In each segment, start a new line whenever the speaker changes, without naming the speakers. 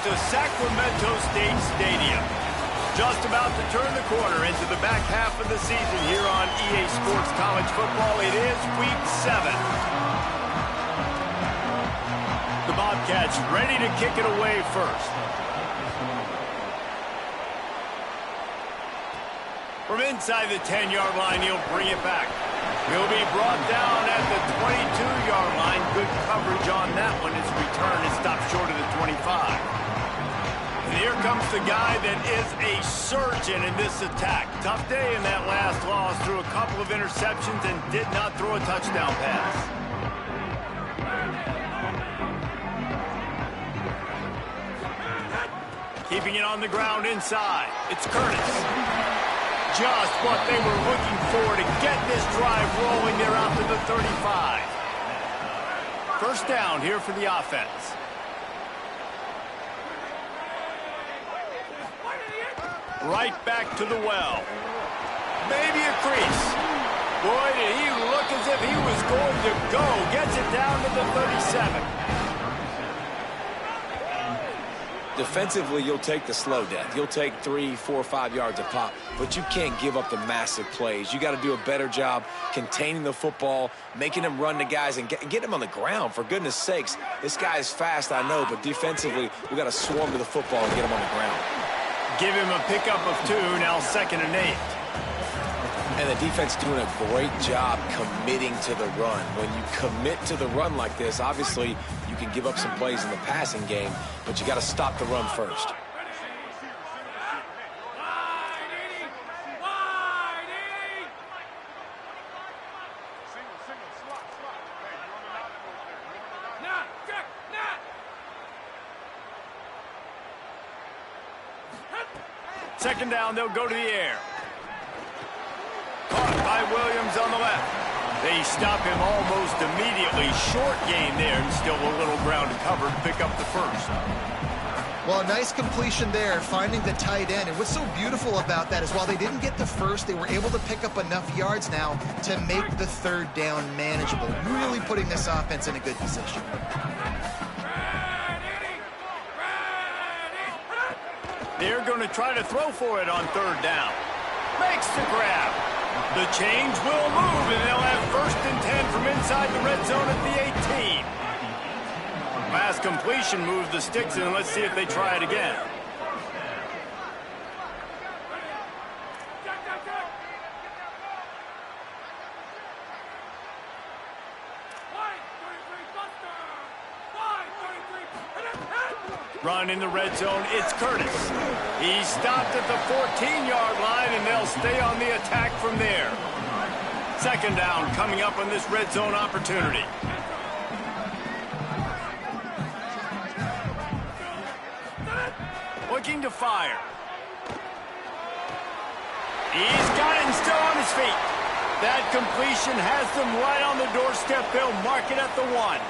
to Sacramento State Stadium. Just about to turn the corner into the back half of the season here on EA Sports College Football. It is Week 7. The Bobcats ready to kick it away first. From inside the 10-yard line, he'll bring it back. He'll be brought down at the 22-yard line. Good coverage on that one. His return is stopped short of the 25. And here comes the guy that is a surgeon in this attack. Tough day in that last loss. Threw a couple of interceptions and did not throw a touchdown pass. Keeping it on the ground inside. It's Curtis. Just what they were looking for to get this drive rolling there out to the 35. First down here for the offense. Right back to the well. Maybe a crease. Boy, did he look as if he was going to go. Gets it down to the 37.
Defensively, you'll take the slow death. You'll take 3, 4, 5 yards a pop, but you can't give up the massive plays. You got to do a better job containing the football, making them run the guys, and get them on the ground. For goodness sakes, this guy is fast, I know, but defensively, we got to swarm to the football and get him on the ground.
Give him a pickup of 2, now 2nd and 8.
And the defense doing a great job committing to the run. When you commit to the run like this, obviously you can give up some plays in the passing game, but you got to stop the run first.
Second down, they'll go to the air. Caught by Williams on the left. They stop him almost immediately. Short gain there, and still a little ground to cover to pick up the first.
Well, a nice completion there, finding the tight end. And what's so beautiful about that is while they didn't get the first, they were able to pick up enough yards now to make the third down manageable. Really putting this offense in a good position.
They're going to try to throw for it on third down. Makes the grab. The change will move, and they'll have 1st and 10 from inside the red zone at the 18. Pass completion moved the sticks, and let's see if they try it again. Run in the red zone, it's Curtis. He stopped at the 14-yard line, and they'll stay on the attack from there. Second down coming up on this red zone opportunity. Looking to fire. He's got it and still on his feet. That completion has them right on the doorstep. They'll mark it at the 1.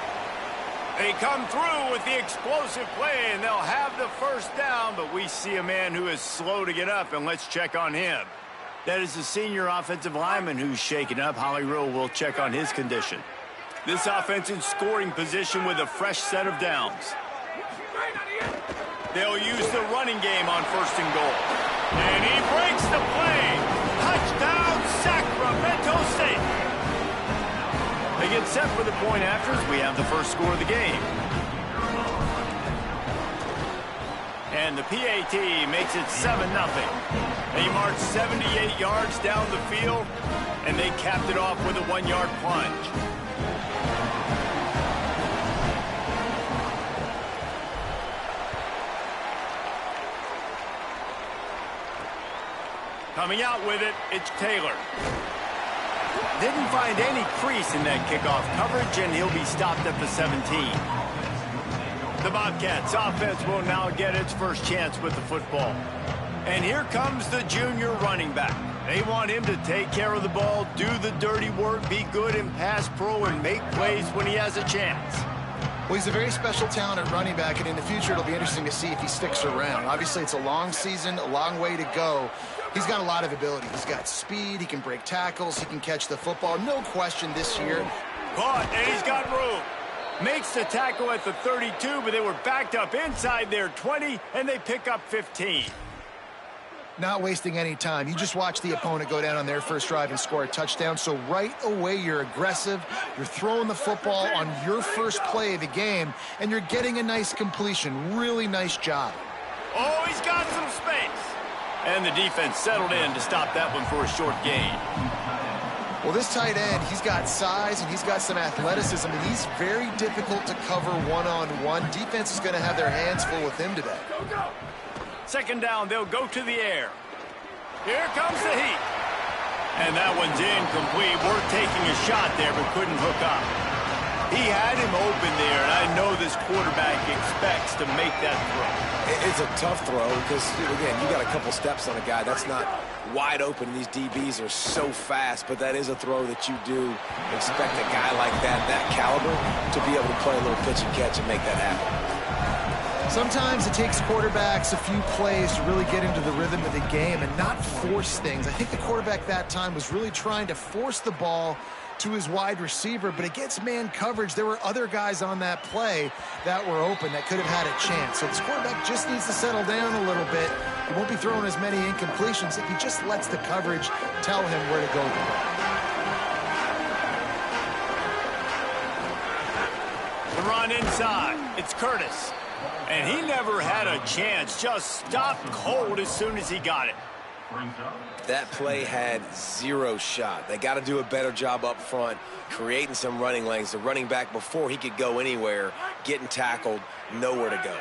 They come through with the explosive play, and they'll have the first down, but we see a man who is slow to get up, and let's check on him. That is the senior offensive lineman who's shaken up. Holly Rowe will check on his condition. This offense in scoring position with a fresh set of downs. They'll use the running game on 1st and goal. And he breaks the play. Touchdown, Sacramento State. They get set for the point afters. We have the first score of the game. And the PAT makes it 7-0. They marched 78 yards down the field, and they capped it off with a 1-yard plunge. Coming out with it, it's Taylor. Didn't find any crease in that kickoff coverage, and he'll be stopped at the 17. The Bobcats offense will now get its first chance with the football. And here comes the junior running back. They want him to take care of the ball, do the dirty work, be good in pass pro, and make plays when he has a chance.
Well, he's a very special talent at running back, and in the future, it'll be interesting to see if he sticks around. Obviously, it's a long season, a long way to go. He's got a lot of ability. He's got speed, he can break tackles, he can catch the football. No question this year.
Caught, and he's got room. Makes the tackle at the 32, but they were backed up inside their 20, and they pick up 15.
Not wasting any time. You just watch the opponent go down on their first drive and score a touchdown. So right away, you're aggressive. You're throwing the football on your first play of the game, and you're getting a nice completion. Really nice job.
Oh, he's got some space. And the defense settled in to stop that one for a short gain.
Well, this tight end, he's got size and he's got some athleticism, and he's very difficult to cover one-on-one. Defense is going to have their hands full with him today.
Second down, they'll go to the air. Here comes the heat. And that one's incomplete. Worth taking a shot there, but couldn't hook up. He had him open there, and I know this quarterback expects to make that throw.
It's a tough throw because, again, you got a couple steps on a guy. That's not wide open. These DBs are so fast, but that is a throw that you do expect a guy like that caliber, to be able to play a little pitch and catch and make that happen.
Sometimes it takes quarterbacks a few plays to really get into the rhythm of the game and not force things. I think the quarterback that time was really trying to force the ball to his wide receiver, but against man coverage, there were other guys on that play that were open that could have had a chance. So this quarterback just needs to settle down a little bit. He won't be throwing as many incompletions if he just lets the coverage tell him where to go.
The run inside. It's Curtis. And he never had a chance. Just stopped cold as soon as he got it.
That play had zero shot. They got to do a better job up front, creating some running lanes. The running back, before he could go anywhere, getting tackled, nowhere to go.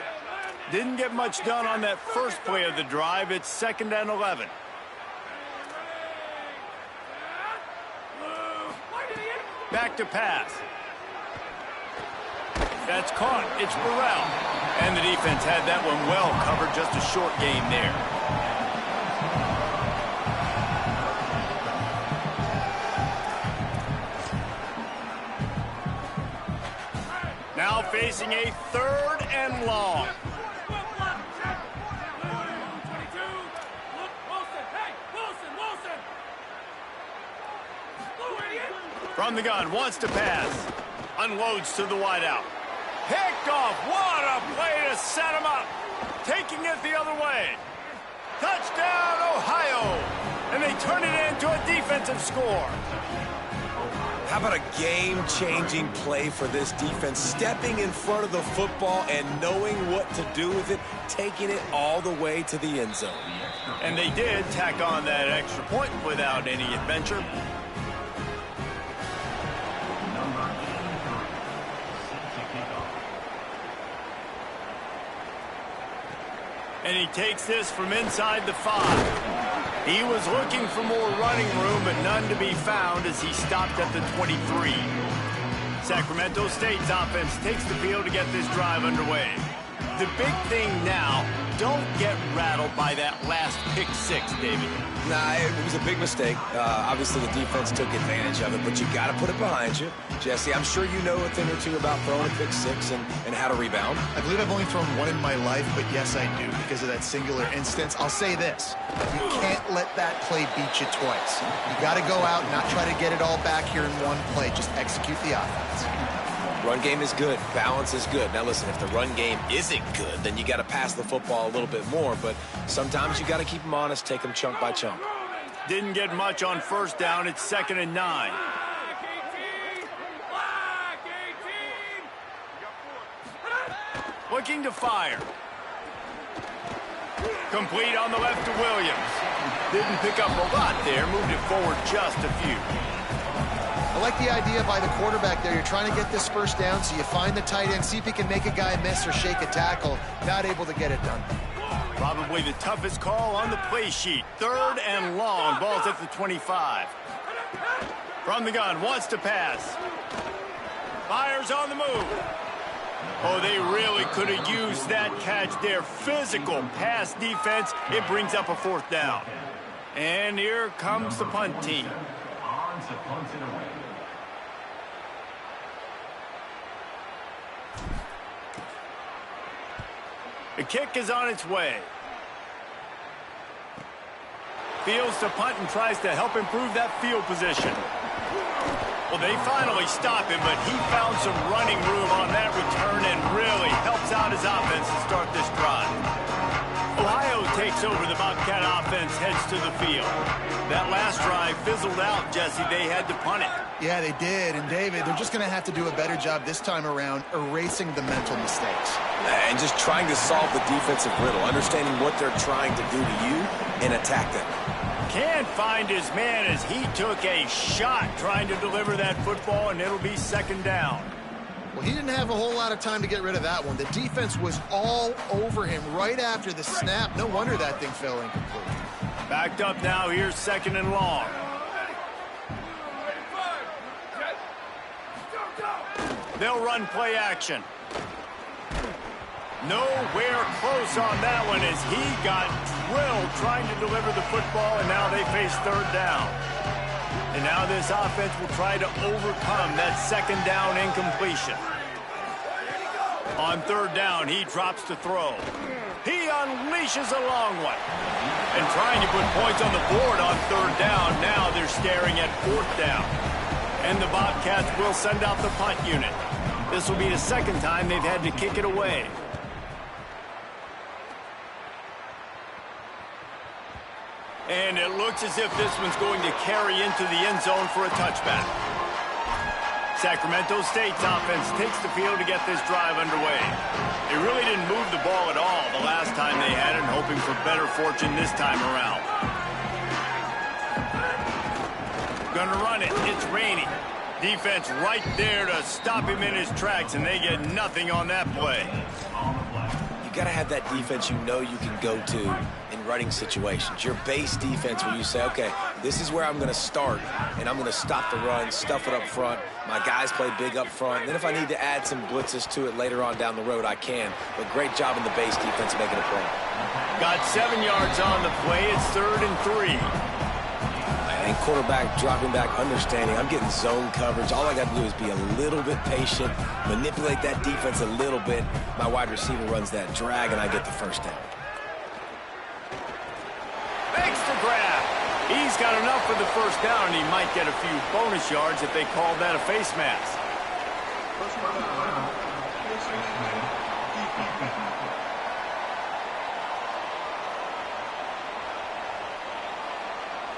Didn't get much done on that first play of the drive. It's 2nd and 11. Back to pass. That's caught. It's Burrell. And the defense had that one well covered. Just a short gain there. Now facing a 3rd and long. From the gun, wants to pass. Unloads to the wideout. Picked off. What a play to set him up. Taking it the other way. Touchdown, Ohio. And they turn it into a defensive score.
How about a game-changing play for this defense? Stepping in front of the football and knowing what to do with it, taking it all the way to the end zone.
And they did tack on that extra point without any adventure. And he takes this from inside the 5. He was looking for more running room, but none to be found as he stopped at the 23. Sacramento State's offense takes the field to get this drive underway. The big thing now, don't get rattled by that last pick 6, David.
Nah, it was a big mistake. Obviously, the defense took advantage of it, but you got to put it behind you. Jesse, I'm sure you know a thing or two about throwing a pick 6 and how to rebound.
I believe I've only thrown one in my life, but yes, I do, because of that singular instance. I'll say this. You can't let that play beat you twice. You got to go out and not try to get it all back here in one play. Just execute the offense.
Run game is good. Balance is good. Now, listen, if the run game isn't good, then you got to pass the football a little bit more. But sometimes you got to keep them honest, take them chunk by chunk.
Didn't get much on first down. It's 2nd and 9. Looking to fire. Complete on the left to Williams. Didn't pick up a lot there. Moved it forward just a few.
I like the idea by the quarterback there. You're trying to get this first down, so you find the tight end, see if he can make a guy miss or shake a tackle. Not able to get it done.
Probably the toughest call on the play sheet. 3rd and long. Ball's at the 25. From the gun, wants to pass. Fires on the move. Oh, they really could have used that catch there. Physical pass defense. It brings up a 4th down. And here comes the punt team. The kick is on its way. Fields to punt and tries to help improve that field position. Well, they finally stop him, but he found some running room on that return and really helps out his offense to start this drive. Ohio takes over. The Bobcat offense heads to the field. That last drive fizzled out, Jesse. They had to punt it.
Yeah, they did. And, David, they're just going to have to do a better job this time around erasing the mental mistakes.
And just trying to solve the defensive riddle, understanding what they're trying to do to you and attack them.
Can't find his man as he took a shot trying to deliver that football, and it'll be second down.
Well, he didn't have a whole lot of time to get rid of that one. The defense was all over him right after the snap. No wonder that thing fell incomplete.
Backed up now. Here's second and long. They'll run play action. Nowhere close on that one as he got drilled trying to deliver the football, and now they face third down. And now this offense will try to overcome that second down incompletion. On third down, he drops to throw. He unleashes a long one. And trying to put points on the board on third down, now they're staring at fourth down. And the Bobcats will send out the punt unit. This will be the second time they've had to kick it away. And it looks as if this one's going to carry into the end zone for a touchback. Sacramento State's offense takes the field to get this drive underway. They really didn't move the ball at all the last time they had it, hoping for better fortune this time around. Gonna run it. It's raining. Defense right there to stop him in his tracks, and they get nothing on that play.
You got to have that defense you know you can go to in running situations. Your base defense where you say, okay, this is where I'm going to start, and I'm going to stop the run, stuff it up front. My guys play big up front. Then if I need to add some blitzes to it later on down the road, I can. But great job in the base defense making a play.
Got 7 yards on the play. It's 3rd and 3.
And quarterback dropping back, understanding I'm getting zone coverage. All I got to do is be a little bit patient, manipulate that defense a little bit. My wide receiver runs that drag, and I get the first down.
Thanks to grab. He's got enough for the first down, and he might get a few bonus yards if they call that a face mask.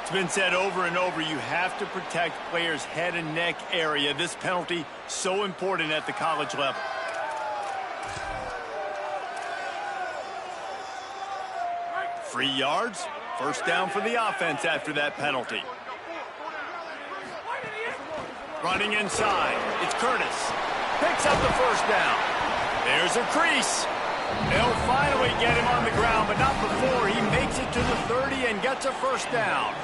It's been said over and over, you have to protect players' head and neck area. This penalty so important at the college level. Free yards. First down for the offense after that penalty. Running inside. It's Curtis. Picks up the first down. There's a crease. They'll finally get him on the ground, but not before he makes it to the 30 and gets a first down.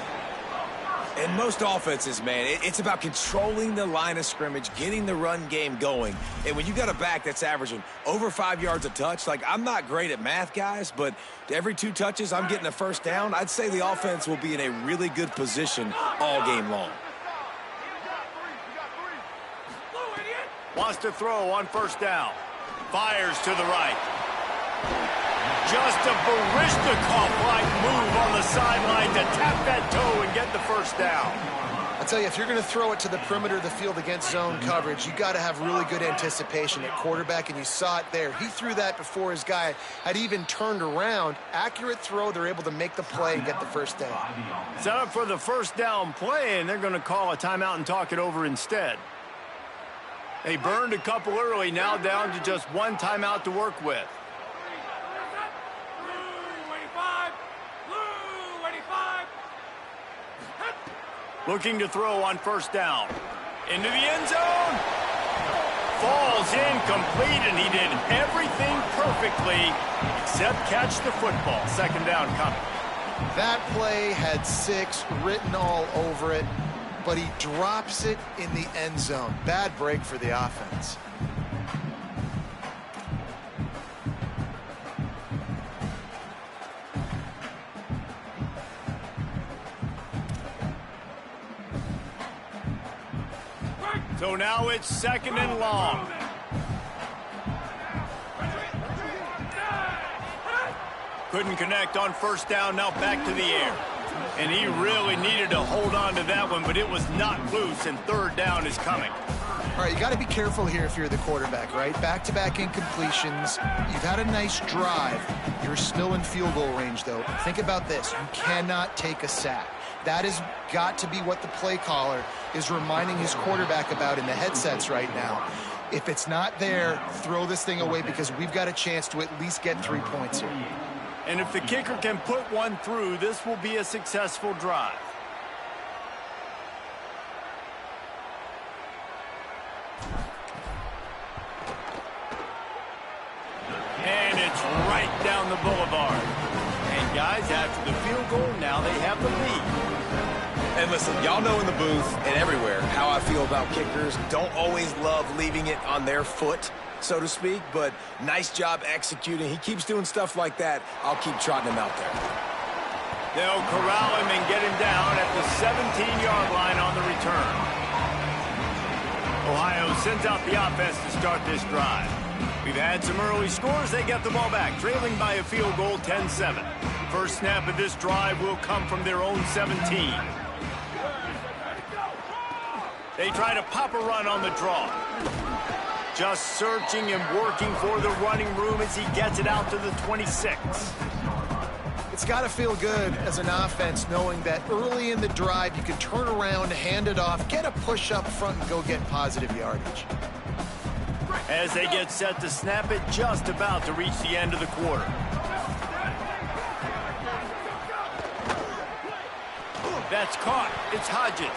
In most offenses, man, it's about controlling the line of scrimmage, getting the run game going. And when you got a back that's averaging over 5 yards a touch, like I'm not great at math, guys, but every 2 touches I'm getting a first down, I'd say the offense will be in a really good position all game long.
Wants to throw on first down. Fires to the right. Just a Baryshnikov-like move on the sideline to tap that toe and get the first down.
I tell you, if you're going to throw it to the perimeter of the field against zone coverage, you got to have really good anticipation at quarterback, and you saw it there. He threw that before his guy had even turned around. Accurate throw, they're able to make the play and get the first down.
Set up for the first down play, and they're going to call a timeout and talk it over instead. They burned a couple early, now down to just 1 timeout to work with. Looking to throw on first down. Into the end zone. Falls incomplete, and he did everything perfectly except catch the football. Second down coming.
That play had 6 written all over it, but he drops it in the end zone. Bad break for the offense.
So now it's second and long. Couldn't connect on first down, now back to the air. And he really needed to hold on to that one, but it was not loose, and third down is coming.
All right, you got to be careful here if you're the quarterback, right? Back-to-back incompletions. You've had a nice drive. You're still in field goal range, though. Think about this. You cannot take a sack. That has got to be what the play caller is reminding his quarterback about in the headsets right now. If it's not there, throw this thing away because we've got a chance to at least get 3 points here.
And if the kicker can put one through, this will be a successful drive. And it's right down the boulevard. And guys, after the field goal, now they have the lead.
And listen, y'all know in the booth and everywhere how I feel about kickers. Don't always love leaving it on their foot, so to speak, but nice job executing. He keeps doing stuff like that. I'll keep trotting him out there.
They'll corral him and get him down at the 17-yard line on the return. Ohio sends out the offense to start this drive. We've had some early scores. They get the ball back, trailing by a field goal 10-7. First snap of this drive will come from their own 17. They try to pop a run on the draw. Just searching and working for the running room as he gets it out to the 26.
It's got to feel good as an offense knowing that early in the drive you can turn around, hand it off, get a push up front, and go get positive yardage.
As they get set to snap it, just about to reach the end of the quarter. That's caught. It's Hodges.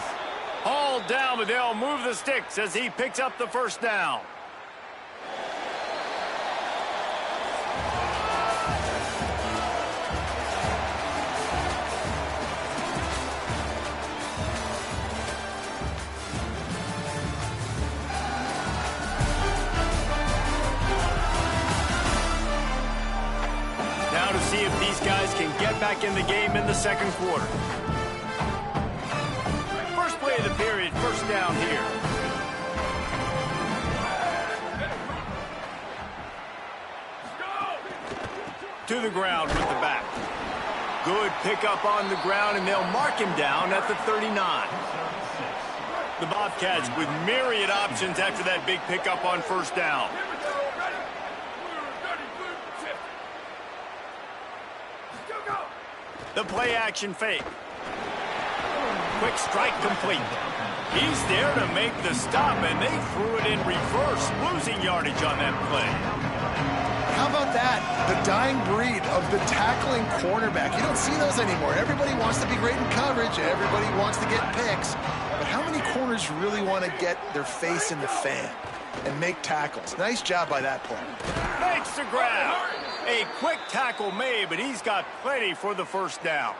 Hauled down, but they'll move the sticks as he picks up the first down. Now to see if these guys can get back in the game in the second quarter. Play of the period, first down here. To the ground with the back. Good pickup on the ground, and they'll mark him down at the 39. The Bobcats with myriad options after that big pickup on first down. The play action fake. Quick strike complete. He's there to make the stop, and they threw it in reverse, losing yardage on that play.
How about that? The dying breed of the tackling cornerback. You don't see those anymore. Everybody wants to be great in coverage. Everybody wants to get picks. But how many corners really want to get their face in the fan and make tackles? Nice job by that play.
Makes the grab. A quick tackle made, but he's got plenty for the first down.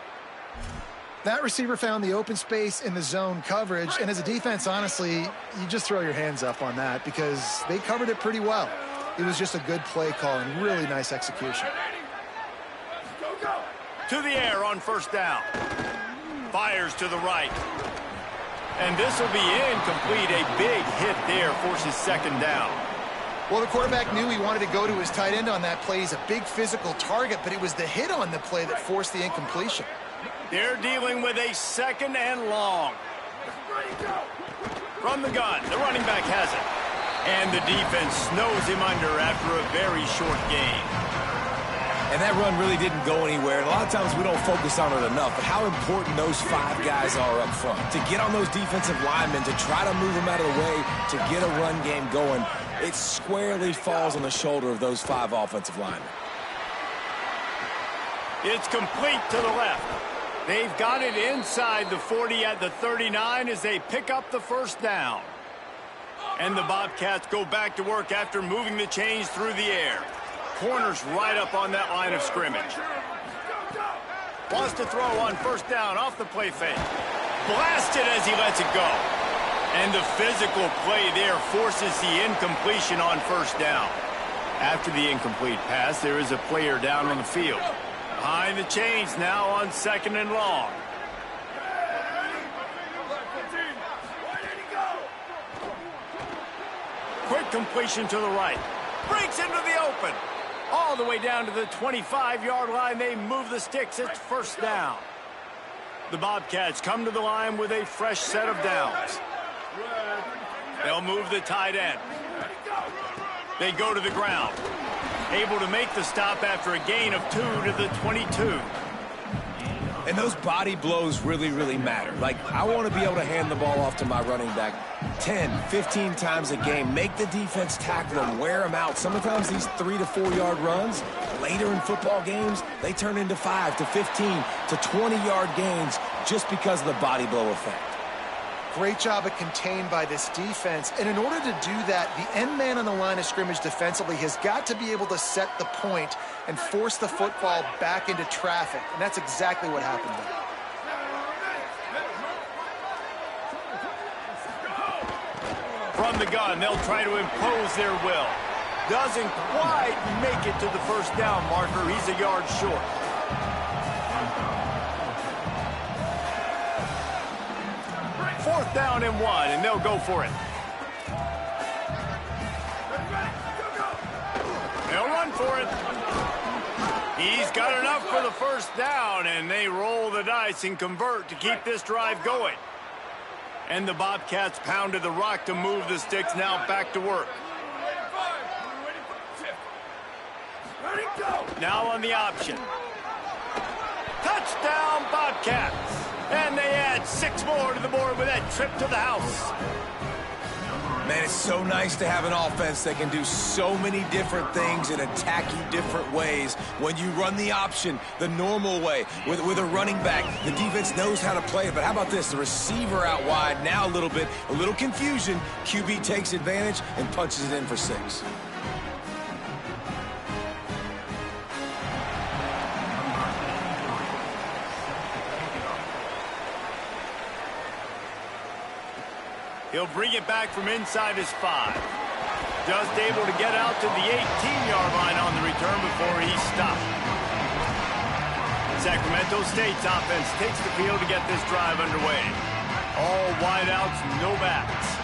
That receiver found the open space in the zone coverage, and as a defense, honestly, you just throw your hands up on that because they covered it pretty well. It was just a good play call and really nice execution.
To the air on first down. Fires to the right. And this will be incomplete. A big hit there forces second down.
Well, the quarterback knew he wanted to go to his tight end on that play. He's a big physical target, but it was the hit on the play that forced the incompletion.
They're dealing with a second and long. From the gun, the running back has it. And the defense snows him under after a very short game.
And that run really didn't go anywhere. And a lot of times we don't focus on it enough, but how important those 5 guys are up front. To get on those defensive linemen, to try to move them out of the way, to get a run game going, it squarely falls on the shoulder of those 5 offensive linemen.
It's complete to the left. They've got it inside the 40 at the 39 as they pick up the first down. And the Bobcats go back to work after moving the chains through the air. Corners right up on that line of scrimmage. Wants to throw on first down off the play fake. Blasted as he lets it go. And the physical play there forces the incompletion on first down. After the incomplete pass, there is a player down on the field. Behind the chains now on second and long. Quick completion to the right. Breaks into the open. All the way down to the 25-yard line. They move the sticks. It's first down. The Bobcats come to the line with a fresh set of downs. They'll move the tight end. They go to the ground. Able to make the stop after a gain of 2 to the 22.
And those body blows really, really matter. Like, I want to be able to hand the ball off to my running back 10, 15 times a game. Make the defense tackle them, wear them out. Sometimes these 3 to 4 yard runs, later in football games, they turn into 5 to 15 to 20 yard gains just because of the body blow effect.
Great job of contained by this defense. And in order to do that, the end man on the line of scrimmage defensively has got to be able to set the point and force the football back into traffic. And that's exactly what happened there.
From the gun, they'll try to impose their will. Doesn't quite make it to the first down marker. He's a yard short. Fourth down and 1, and they'll go for it. They'll run for it. He's got enough for the first down, and they roll the dice and convert to keep this drive going. And the Bobcats pounded the rock to move the sticks, now back to work. Now on the option. Touchdown, Bobcats. And they add 6 more to the board with that trip to the house.
Man, it's so nice to have an offense that can do so many different things and attack you different ways. When you run the option the normal way with a running back, the defense knows how to play it. But how about this? The receiver out wide, now a little confusion. QB takes advantage and punches it in for 6.
He'll bring it back from inside his 5. Just able to get out to the 18-yard line on the return before he's stopped. Sacramento State's offense takes the field to get this drive underway. All wideouts, no backs.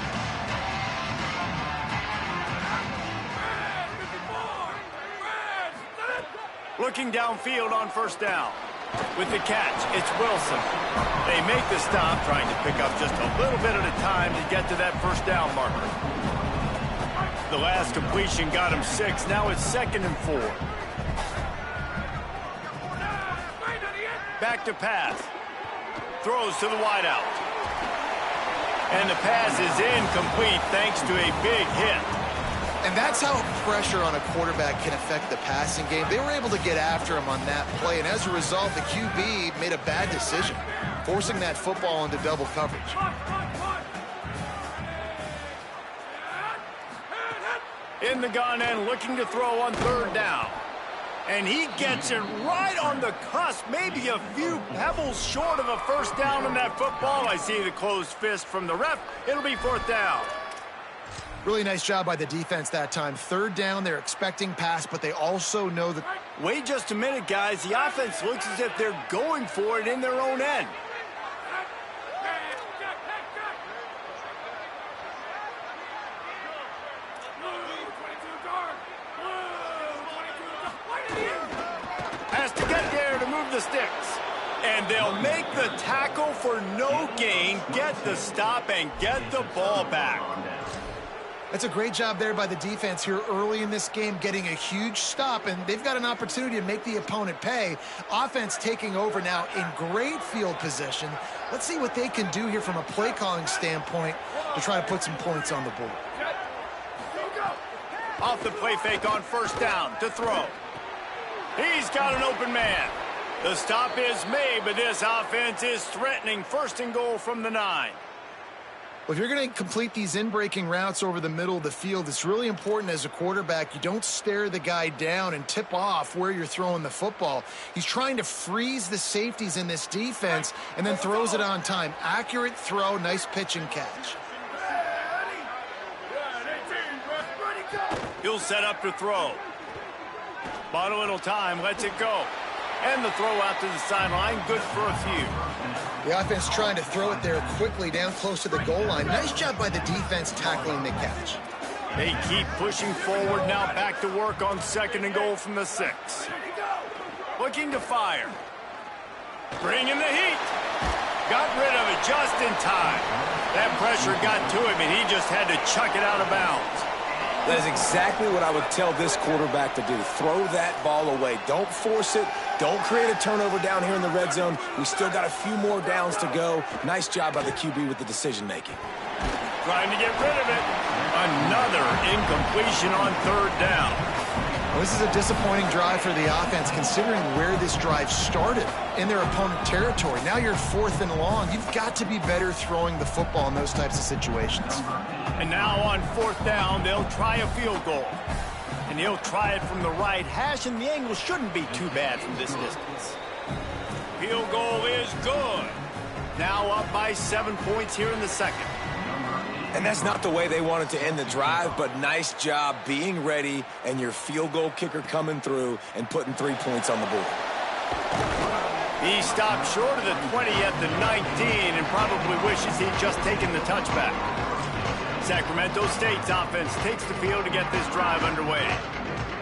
Looking downfield on first down. With the catch, it's Wilson. They make the stop, trying to pick up just a little bit at a time to get to that first down marker. The last completion got him 6. Now it's 2nd and 4. Back to pass. Throws to the wideout. And the pass is incomplete thanks to a big hit.
And that's how pressure on a quarterback can affect the passing game. They were able to get after him on that play, and as a result, the QB made a bad decision, forcing that football into double coverage.
In the gun and looking to throw on 3rd down. And he gets it right on the cusp, maybe a few pebbles short of a first down on that football. I see the closed fist from the ref. It'll be 4th down.
Really nice job by the defense that time. 3rd down, they're expecting pass, but they also know that...
Wait just a minute, guys. The offense looks as if they're going for it in their own end. Has to get there to move the sticks. And they'll make the tackle for no gain, get the stop, and get the ball back.
That's a great job there by the defense here early in this game, getting a huge stop, and they've got an opportunity to make the opponent pay. Offense taking over now in great field position. Let's see what they can do here from a play calling standpoint to try to put some points on the board.
Off the play fake on first down to throw. He's got an open man. The stop is made, but this offense is threatening 1st and goal from the 9.
Well, if you're going to complete these in-breaking routes over the middle of the field, it's really important as a quarterback you don't stare the guy down and tip off where you're throwing the football. He's trying to freeze the safeties in this defense and then throws it on time. Accurate throw, nice pitch and catch.
He'll set up to throw. Bought a little time, lets it go. And the throw out to the sideline, good for a few.
The offense trying to throw it there quickly down close to the goal line. Nice job by the defense tackling the catch.
They keep pushing forward now, back to work on 2nd and goal from the 6. Looking to fire. Bring in the heat. Got rid of it just in time. That pressure got to him, and he just had to chuck it out of bounds.
That is exactly what I would tell this quarterback to do. Throw that ball away. Don't force it. Don't create a turnover down here in the red zone. We still got a few more downs to go. Nice job by the QB with the decision-making.
Trying to get rid of it. Another incompletion on third down.
Well, this is a disappointing drive for the offense, considering where this drive started in their opponent territory. Now you're 4th and long. You've got to be better throwing the football in those types of situations.
And now on 4th down, they'll try a field goal. And he'll try it from the right hash, and the angle shouldn't be too bad from this distance. Field goal is good. Now up by 7 points here in the second.
And that's not the way they wanted to end the drive, but nice job being ready and your field goal kicker coming through and putting 3 points on the board.
He stopped short of the 20 at the 19 and probably wishes he'd just taken the touchback. Sacramento State's offense takes the field to get this drive underway.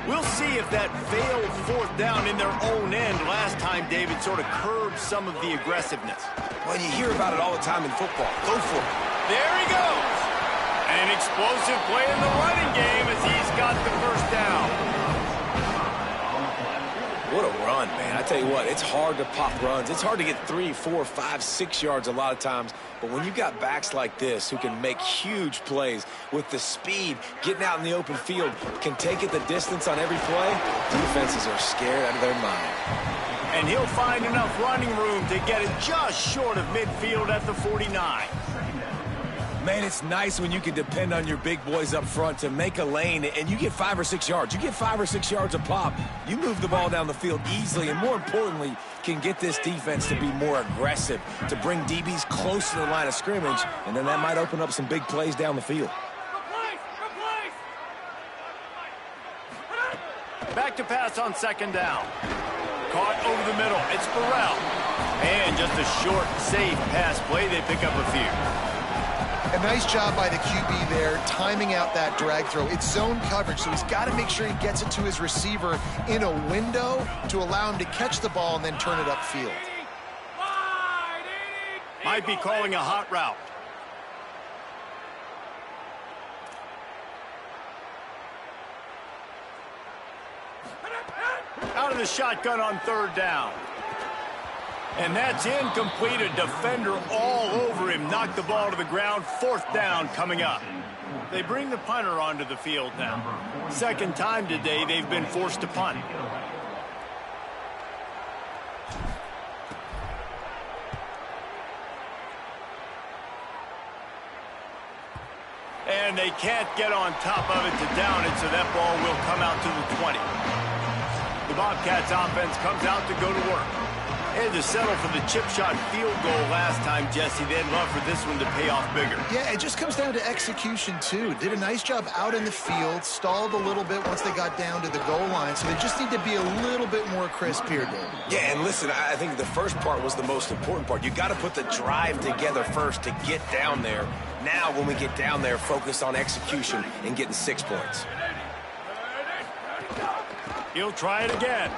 We'll see if that failed 4th down in their own end last time David sort of curbed some of the aggressiveness.
Well, you hear about it all the time in football. Go for it.
There he goes. An explosive play in the running game as he's got the first down.
What a run, man. I tell you what, it's hard to pop runs. It's hard to get 3, 4, 5, 6 yards a lot of times. But when you got backs like this who can make huge plays with the speed, getting out in the open field, can take it the distance on every play, defenses are scared out of their mind.
And he'll find enough running room to get it just short of midfield at the 49.
Man, it's nice when you can depend on your big boys up front to make a lane and you get 5 or 6 yards. You get 5 or 6 yards a pop. You move the ball down the field easily and, more importantly, can get this defense to be more aggressive, to bring DBs close to the line of scrimmage, and then that might open up some big plays down the field.
Back to pass on 2nd down. Caught over the middle. It's Burrell. And just a short, safe pass play. They pick up a few.
A nice job by the QB there, timing out that drag throw. It's zone coverage, so he's got to make sure he gets it to his receiver in a window to allow him to catch the ball and then turn it upfield.
Might be calling a hot route. Out of the shotgun on 3rd down. And that's incomplete. A defender all over him. Knocked the ball to the ground. 4th down coming up. They bring the punter onto the field now. 2nd time today they've been forced to punt. And they can't get on top of it to down it, so that ball will come out to the 20. The Bobcats offense comes out to go to work. They had to settle for the chip shot field goal last time, Jesse. They'd love for this one to pay off bigger.
Yeah, it just comes down to execution, too. Did a nice job out in the field, stalled a little bit once they got down to the goal line, so they just need to be a little bit more crisp here, David.
Yeah, and listen, I think the first part was the most important part. You got to put the drive together first to get down there. Now, when we get down there, focus on execution and getting 6 points.
He'll try it again.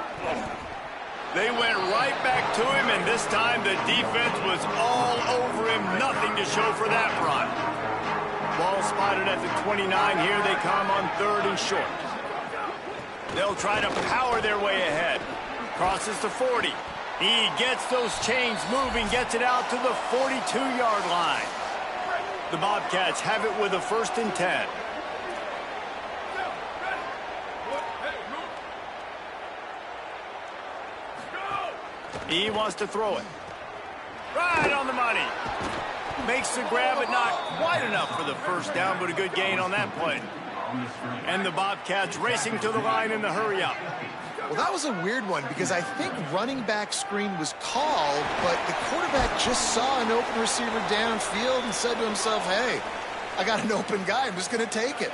They went right back to him, and this time the defense was all over him. Nothing to show for that run. Ball spotted at the 29. Here they come on 3rd and short. They'll try to power their way ahead. Crosses the 40. He gets those chains moving, gets it out to the 42-yard line. The Bobcats have it with a 1st and 10. He wants to throw it. Right on the money. Makes the grab, but not quite enough for the 1st down, but a good gain on that play. And the Bobcats racing to the line in the hurry-up.
Well, that was a weird one because I think running back screen was called, but the quarterback just saw an open receiver downfield and said to himself, hey, I got an open guy. I'm just going to take it.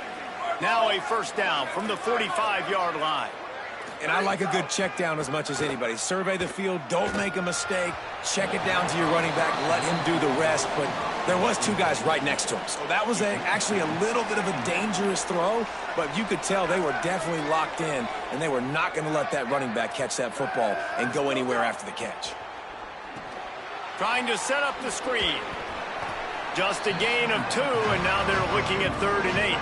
Now a 1st down from the 45-yard line.
And I like a good check down as much as anybody. Survey the field, don't make a mistake, check it down to your running back, let him do the rest. But there was 2 guys right next to him. So that was actually a little bit of a dangerous throw, but you could tell they were definitely locked in, and they were not going to let that running back catch that football and go anywhere after the catch.
Trying to set up the screen. Just a gain of 2, and now they're looking at 3rd and 8.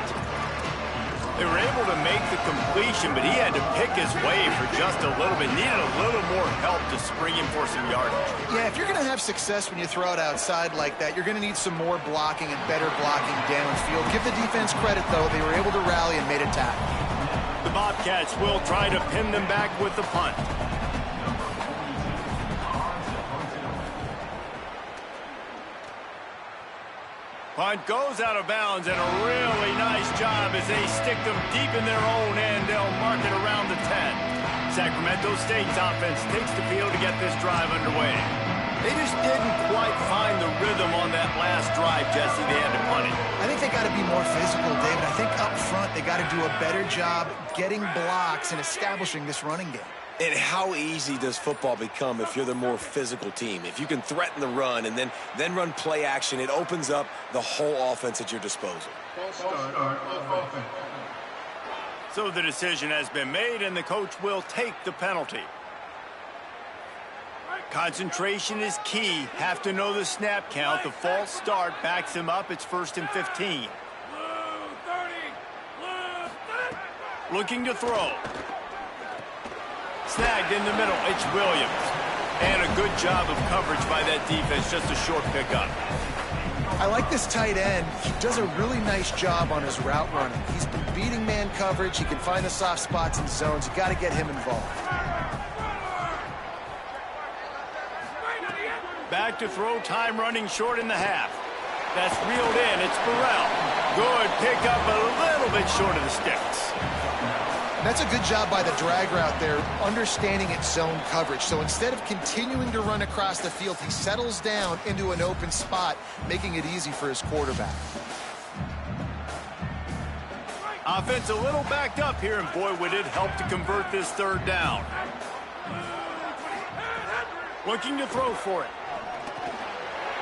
They were able to make the completion, but he had to pick his way for just a little bit. Needed a little more help to spring him for some yardage.
Yeah, if you're going to have success when you throw it outside like that, you're going to need some more blocking and better blocking downfield. Give the defense credit, though. They were able to rally and made a tackle.
The Bobcats will try to pin them back with the punt. Punt goes out of bounds, and a really nice job as they stick them deep in their own end. They'll mark it around the 10. Sacramento State's offense takes the field to get this drive underway. They just didn't quite find the rhythm on that last drive, Jesse. They had to punt it.
I think they got to be more physical, David. I think up front they got to do a better job getting blocks and establishing this running game.
And how easy does football become if you're the more physical team? If you can threaten the run and then run play action, it opens up the whole offense at your disposal.
So the decision has been made, and the coach will take the penalty. Concentration is key. Have to know the snap count. The false start backs him up. It's 1st and 15. Looking to throw. Snagged in the middle. It's Williams. And a good job of coverage by that defense. Just a short pickup.
I like this tight end. He does a really nice job on his route running. He's been beating man coverage. He can find the soft spots and zones. You got to get him involved.
Back to throw, time running short in the half. That's reeled in. It's Burrell. Good pickup, a little bit short of the sticks.
That's a good job by the drag route there, understanding its zone coverage. So instead of continuing to run across the field, he settles down into an open spot, making it easy for his quarterback.
Offense a little backed up here, and boy, would it help to convert this 3rd down. Looking to throw for it.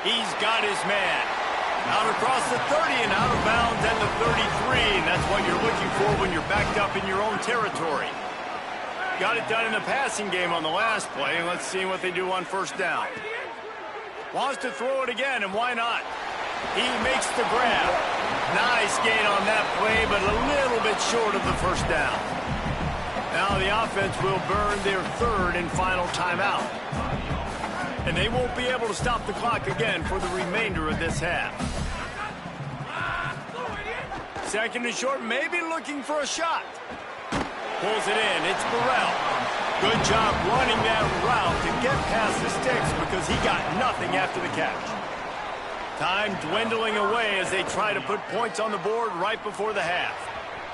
He's got his man. Out across the 30 and out of bounds at the 33. And that's what you're looking for when you're backed up in your own territory. Got it done in the passing game on the last play. And let's see what they do on 1st down. Wants to throw it again, and why not? He makes the grab. Nice gain on that play, but a little bit short of the 1st down. Now the offense will burn their 3rd and final timeout. And they won't be able to stop the clock again for the remainder of this half. 2nd and short, maybe looking for a shot. Pulls it in, it's Burrell. Good job running that route to get past the sticks because he got nothing after the catch. Time dwindling away as they try to put points on the board right before the half.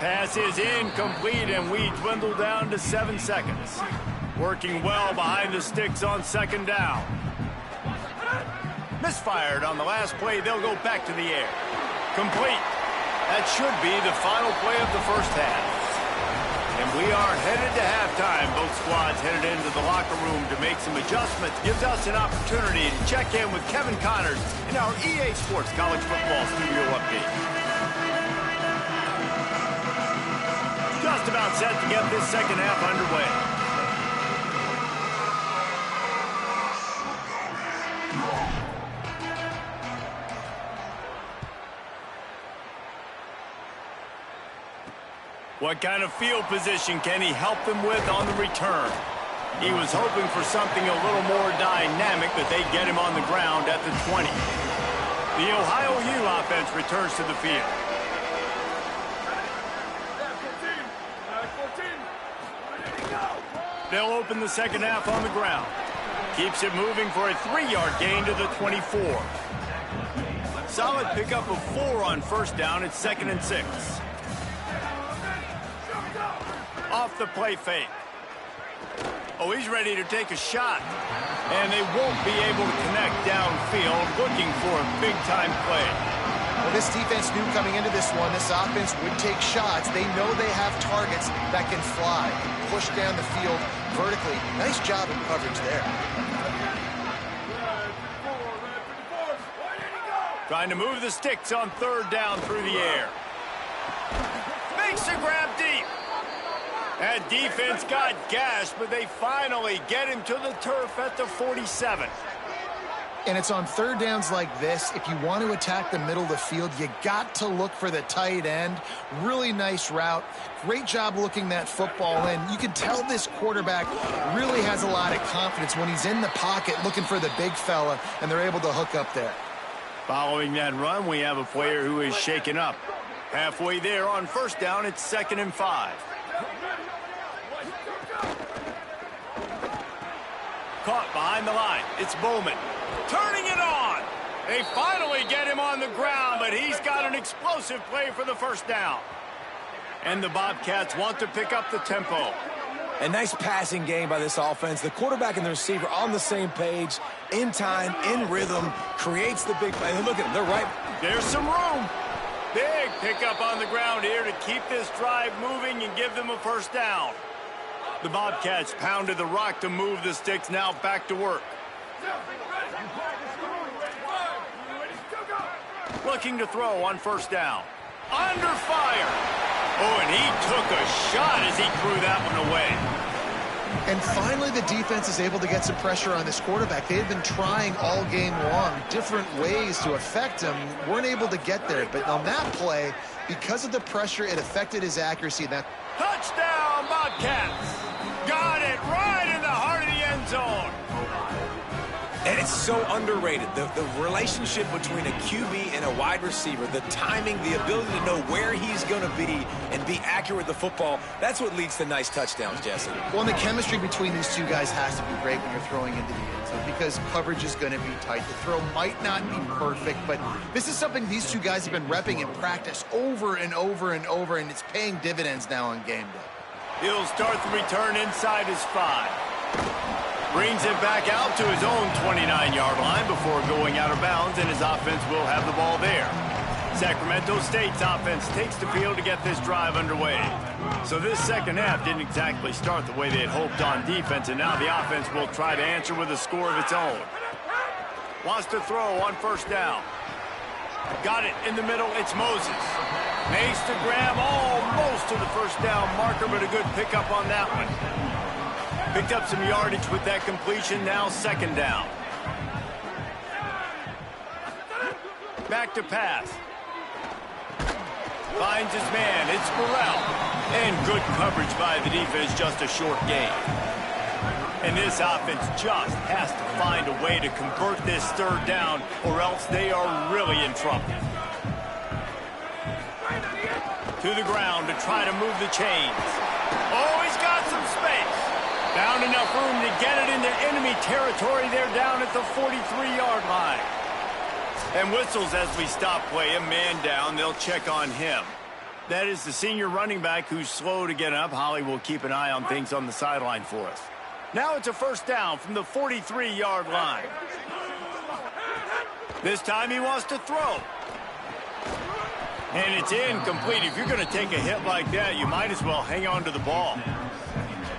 Pass is incomplete, and we dwindle down to 7 seconds. Working well behind the sticks on 2nd down. Misfired on the last play. They'll go back to the air. Complete. That should be the final play of the 1st half. And we are headed to halftime. Both squads headed into the locker room to make some adjustments. Gives us an opportunity to check in with Kevin Connors in our EA Sports College Football Studio Update. Just about set to get this 2nd half underway. What kind of field position can he help them with on the return? He was hoping for something a little more dynamic, but they get him on the ground at the 20. The Ohio U offense returns to the field. They'll open the 2nd half on the ground. Keeps it moving for a 3-yard gain to the 24. Solid pickup of 4 on 1st down. It's 2nd and 6. Off the play fake. Oh, he's ready to take a shot. And they won't be able to connect downfield, looking for a big-time play.
Well, this defense knew coming into this one, this offense would take shots. They know they have targets that can fly, push down the field vertically. Nice job of coverage there.
Trying to move the sticks on 3rd down through the air. Makes a grab deep. That defense got gashed, but they finally get him to the turf at the 47.
And it's on third downs like this. If you want to attack the middle of the field, you got to look for the tight end. Really nice route. Great job looking that football in. You can tell this quarterback really has a lot of confidence when he's in the pocket looking for the big fella, and they're able to hook up there.
Following that run, we have a player who is shaken up. Halfway there on first down, it's 2nd and 5. Caught behind the line. It's Bowman. Turning it on. They finally get him on the ground, but he's got an explosive play for the first down. And the Bobcats want to pick up the tempo.
A nice passing game by this offense. The quarterback and the receiver on the same page, in time, in rhythm, creates the big play. Look at them. They're right.
There's some room. Big pickup on the ground here to keep this drive moving and give them a first down. The Bobcats pounded the rock to move the sticks. Now back to work. Looking to throw on first down. Under fire. Oh, and he took a shot as he threw that one away.
And finally, the defense is able to get some pressure on this quarterback. They had been trying all game long, different ways to affect him. Weren't able to get there. But on that play, because of the pressure, it affected his accuracy.
Touchdown, Bobcats. Got it right in the heart of the end zone.
And it's so underrated. The relationship between a QB and a wide receiver, the timing, the ability to know where he's going to be and be accurate with the football, that's what leads to nice touchdowns, Jesse.
Well, and the chemistry between these two guys has to be great when you're throwing into the end zone because coverage is going to be tight. The throw might not be perfect, but this is something these two guys have been repping in practice over and over and over, and it's paying dividends now on game day.
He'll start the return inside his 5. Brings it back out to his own 29-yard line before going out of bounds, and his offense will have the ball there. Sacramento State's offense takes the field to get this drive underway. So this second half didn't exactly start the way they had hoped on defense, and now the offense will try to answer with a score of its own. Wants to throw on first down. Got it in the middle. It's Moses. Makes the grab almost to the first down marker, but a good pickup on that one. Picked up some yardage with that completion. Now 2nd down. Back to pass. Finds his man. It's Burrell. And good coverage by the defense. Just a short gain. And this offense just has to find a way to convert this 3rd down, or else they are really in trouble. To the ground to try to move the chains. Oh, he's got some space. Found enough room to get it into enemy territory. They're down at the 43-yard line. And whistles as we stop play. A man down. They'll check on him. That is the senior running back who's slow to get up. Holly will keep an eye on things on the sideline for us. Now it's a first down from the 43-yard line. This time he wants to throw. And it's incomplete. If you're going to take a hit like that, you might as well hang on to the ball.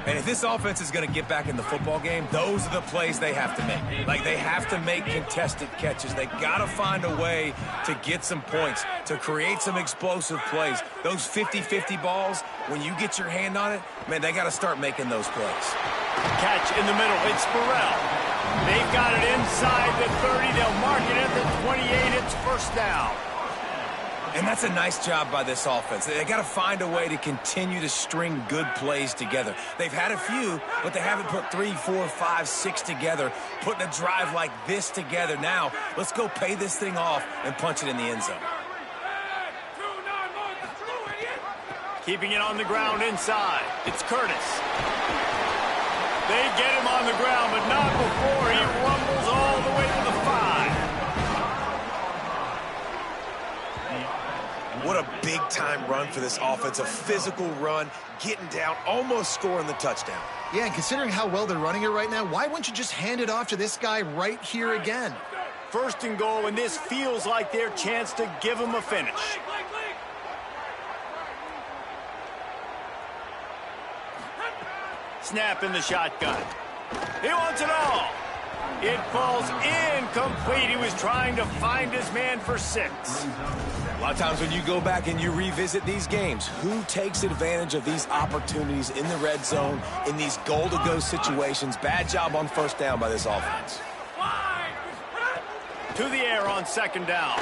And if this offense is going to get back in the football game, those are the plays they have to make. Like, they have to make contested catches. They got to find a way to get some points, to create some explosive plays. Those 50-50 balls, when you get your hand on it, man, they got to start making those plays.
Catch in the middle. It's Burrell. They've got it inside the 30. They'll mark it at the 28. It's first down.
And that's a nice job by this offense. They got to find a way to continue to string good plays together. They've had a few, but they haven't put 3, 4, 5, 6 together, putting a drive like this together. Now, let's go pay this thing off and punch it in the end zone.
Keeping it on the ground inside. It's Curtis. They get him on the ground, but not before he rumbles all the way to the 5.
What a big-time run for this offense, a physical run, getting down, almost scoring the touchdown.
Yeah, and considering how well they're running it right now, why wouldn't you just hand it off to this guy right here again?
1st and goal, and this feels like their chance to give them a finish. Snap in the shotgun. He wants it all. It falls incomplete. He was trying to find his man for 6.
A lot of times when you go back and you revisit these games, who takes advantage of these opportunities in the red zone, in these goal-to-go situations? Bad job on first down by this offense.
To the air on second down.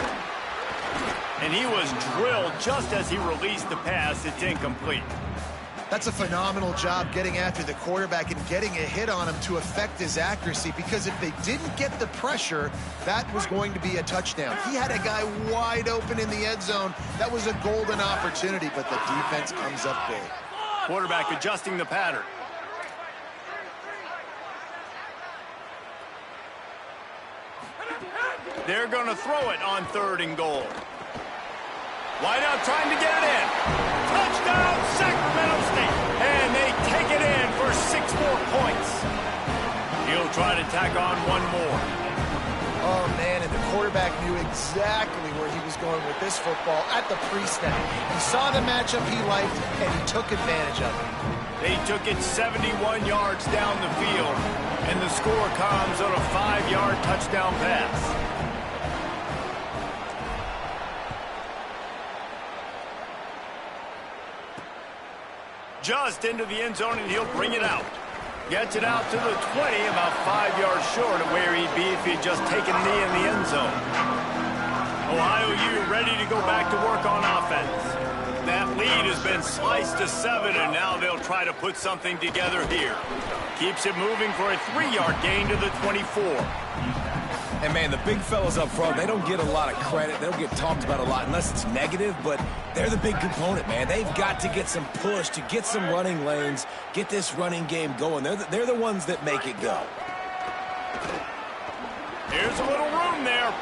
And he was drilled just as he released the pass. It's incomplete.
That's a phenomenal job getting after the quarterback and getting a hit on him to affect his accuracy, because if they didn't get the pressure, that was going to be a touchdown. He had a guy wide open in the end zone. That was a golden opportunity, but the defense comes up big.
Quarterback adjusting the pattern. They're going to throw it on 3rd and goal. Wide out trying to get it in. Touchdown, Sacramento State. And they take it in for 6 more points. He'll try to tack on one more.
Oh, man, and the quarterback knew exactly where he was going with this football at the pre-snap. He saw the matchup he liked, and he took advantage of it.
They took it 71 yards down the field, and the score comes on a 5-yard touchdown pass. Just into the end zone, and he'll bring it out. Gets it out to the 20, about 5 yards short of where he'd be if he'd just taken a knee in the end zone. Ohio U ready to go back to work on offense. That lead has been sliced to 7, and now they'll try to put something together here. Keeps it moving for a 3-yard gain to the 24.
And, man, the big fellas up front, they don't get a lot of credit. They don't get talked about a lot unless it's negative, but they're the big component, man. They've got to get some push, to get some running lanes, get this running game going. They're the ones that make it go.
Here's a little room there.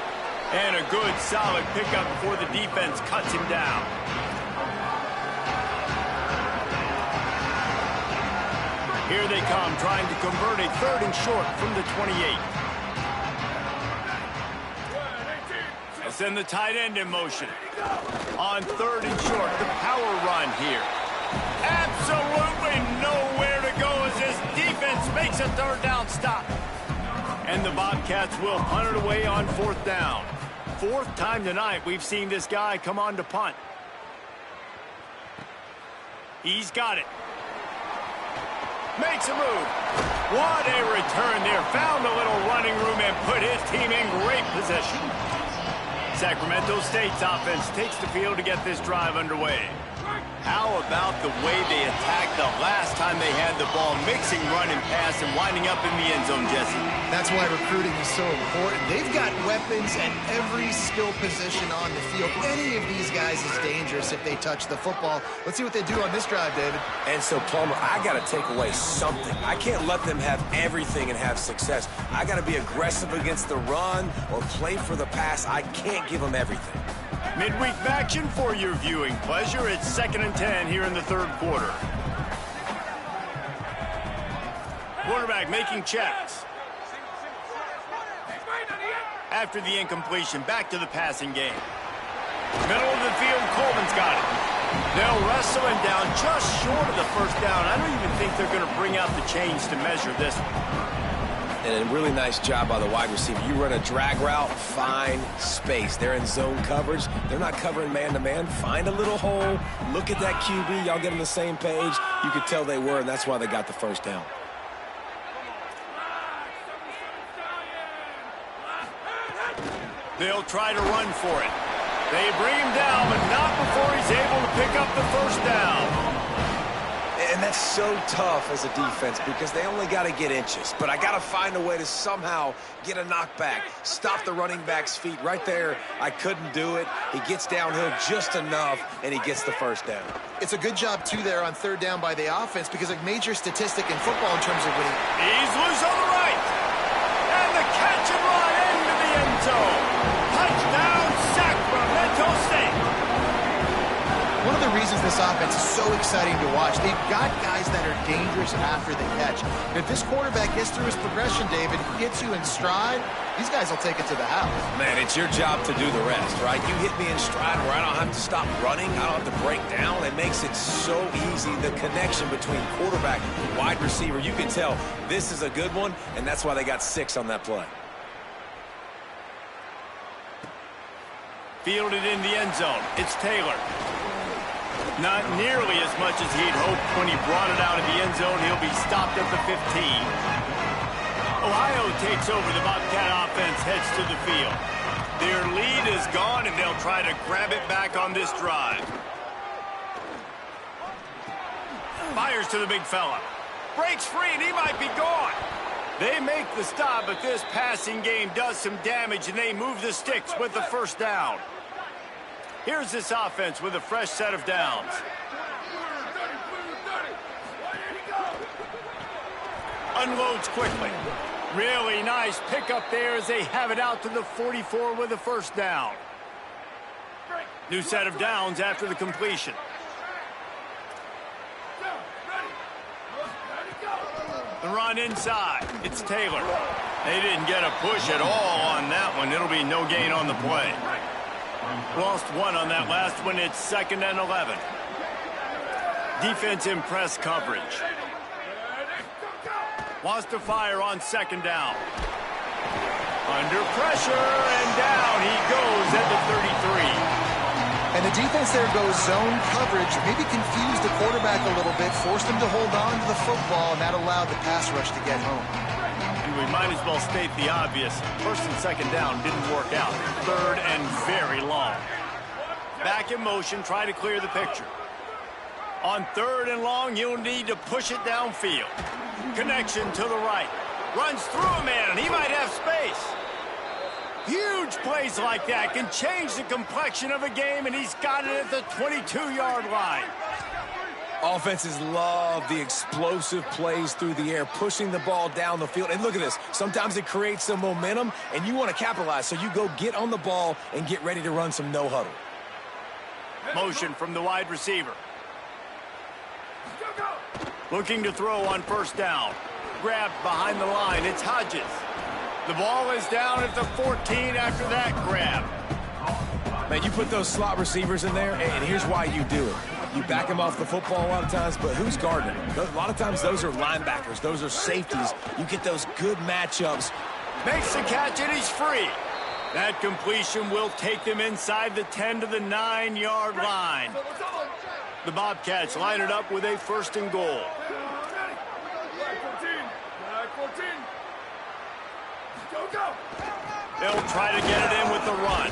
And a good, solid pickup before the defense cuts him down. Here they come, trying to convert a 3rd and short from the 28. Send the tight end in motion. On 3rd and short, the power run here. Absolutely nowhere to go as this defense makes a 3rd down stop. And the Bobcats will punt it away on 4th down. 4th time tonight we've seen this guy come on to punt. He's got it. Makes a move. What a return there. Found a little running room and put his team in great position. Sacramento State's offense takes the field to get this drive underway. How about the way they attacked the last time they had the ball, mixing run and pass and winding up in the end zone, Jesse?
That's why recruiting is so important. They've got weapons at every skill position on the field. Any of these guys is dangerous if they touch the football. Let's see what they do on this drive, David.
And so, Palmer, I got to take away something. I can't let them have everything and have success. I got to be aggressive against the run or play for the pass. I can't give them everything.
Midweek action for your viewing pleasure. It's 2nd and 10 here in the 3rd quarter. Quarterback making checks. After the incompletion, back to the passing game. Middle of the field, Coleman's got it. They'll wrestle him down just short of the 1st down. I don't even think they're going to bring out the chains to measure this one.
And a really nice job by the wide receiver. You run a drag route, find space. They're in zone coverage. They're not covering man-to-man. Find a little hole. Look at that QB. Y'all get on the same page. You could tell they were, and that's why they got the 1st down.
They'll try to run for it. They bring him down, but not before he's able to pick up the 1st down.
And that's so tough as a defense because they only got to get inches. But I got to find a way to somehow get a knockback, stop the running back's feet. Right there, I couldn't do it. He gets downhill just enough, and he gets the 1st down.
It's a good job, too, there on 3rd down by the offense because a major statistic in football in terms of winning.
He's loose on the right. And the catch and run into the end zone. Touchdown, Sacramento State.
One of the reasons this offense is so exciting to watch, they've got guys that are dangerous after the catch. And if this quarterback gets through his progression, David, gets you in stride, these guys will take it to the house.
Man, it's your job to do the rest, right? You hit me in stride where I don't have to stop running. I don't have to break down. It makes it so easy. The connection between quarterback and wide receiver, you can tell this is a good one, and that's why they got 6 on that play.
Fielded in the end zone. It's Taylor. Not nearly as much as he'd hoped when he brought it out of the end zone. He'll be stopped at the 15. Ohio takes over. The Bobcat offense heads to the field. Their lead is gone, and they'll try to grab it back on this drive. Fires to the big fella. Breaks free, and he might be gone. They make the stop, but this passing game does some damage, and they move the sticks with the first down. Here's this offense with a fresh set of downs. Unloads quickly. Really nice pickup there as they have it out to the 44 with a first down. New set of downs after the completion. The run inside. It's Taylor. They didn't get a push at all on that one. It'll be no gain on the play. Lost one on that last one. It's 2nd and 11. Defense in press coverage. Wants to fire on 2nd down. Under pressure, and down he goes at the 33.
And the defense there goes zone coverage, maybe confused the quarterback a little bit, forced him to hold on to the football, and that allowed the pass rush to get home.
And we might as well state the obvious. 1st and 2nd down didn't work out. 3rd and very long. Back in motion, try to clear the picture. On 3rd and long, you'll need to push it downfield. Connection to the right. Runs through a man, and he might have space. Huge plays like that can change the complexion of a game, and he's got it at the 22-yard line.
Offenses love the explosive plays through the air, pushing the ball down the field. And look at this. Sometimes it creates some momentum, and you want to capitalize. So you go get on the ball and get ready to run some no-huddle.
Motion from the wide receiver. Looking to throw on 1st down. Grabbed behind the line. It's Hodges. The ball is down at the 14 after that grab.
Man, you put those slot receivers in there, and here's why you do it. You back them off the football a lot of times, but who's guarding them? A lot of times those are linebackers. Those are safeties. You get those good matchups.
Makes the catch, and he's free. That completion will take them inside the 10 to the 9-yard line. The Bobcats line it up with a 1st and goal. They'll try to get it in with the run.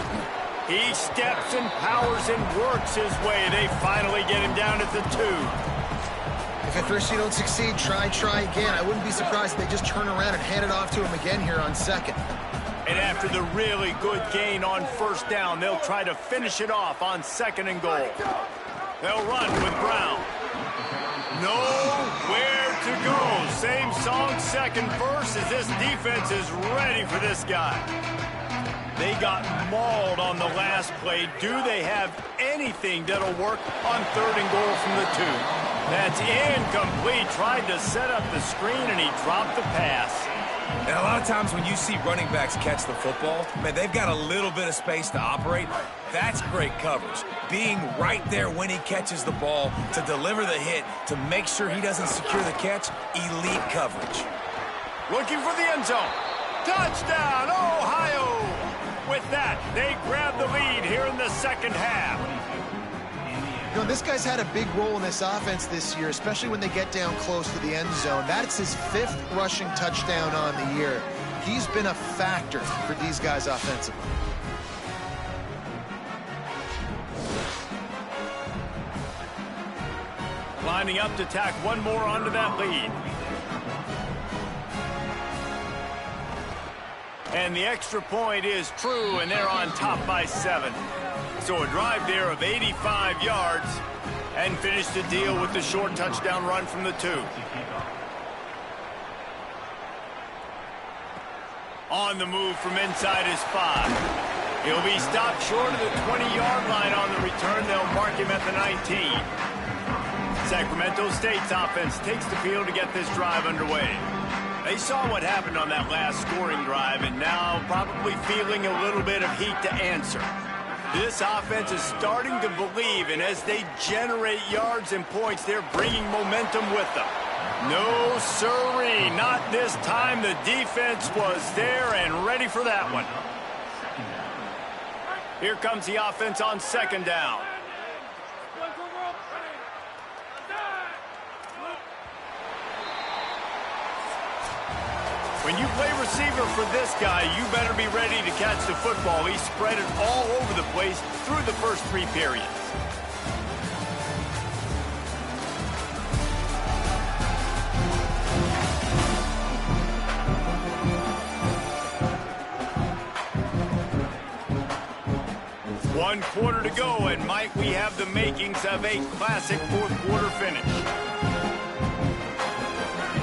He steps and powers and works his way. They finally get him down at the 2.
If at first you don't succeed, try again. I wouldn't be surprised if they just turn around and hand it off to him again here on 2nd.
And after the really good gain on 1st down, they'll try to finish it off on 2nd and goal. They'll run with Brown. Nowhere to go. Same song, 2nd verse, as this defense is ready for this guy. They got mauled on the last play. Do they have anything that'll work on 3rd and goal from the 2? That's incomplete. Tried to set up the screen, and he dropped the pass.
And a lot of times when you see running backs catch the football, man, they've got a little bit of space to operate. That's great coverage. Being right there when he catches the ball to deliver the hit, to make sure he doesn't secure the catch, elite coverage.
Looking for the end zone. Touchdown, Ohio! With that, they grab the lead here in the 2nd half.
You know, this guy's had a big role in this offense this year, especially when they get down close to the end zone. That's his 5th rushing touchdown on the year. He's been a factor for these guys offensively.
Lining up to tack one more onto that lead. And the extra point is true, and they're on top by 7. So a drive there of 85 yards, and finish the deal with the short touchdown run from the 2. On the move from inside his 5. He'll be stopped short of the 20-yard line on the return. They'll mark him at the 19. Sacramento State's offense takes the field to get this drive underway. They saw what happened on that last scoring drive, and now probably feeling a little bit of heat to answer. This offense is starting to believe, and as they generate yards and points, they're bringing momentum with them. No siree, not this time. The defense was there and ready for that one. Here comes the offense on 2nd down. When you play receiver for this guy, you better be ready to catch the football. He spread it all over the place through the first 3 periods. One quarter to go, and might we have the makings of a classic fourth-quarter finish.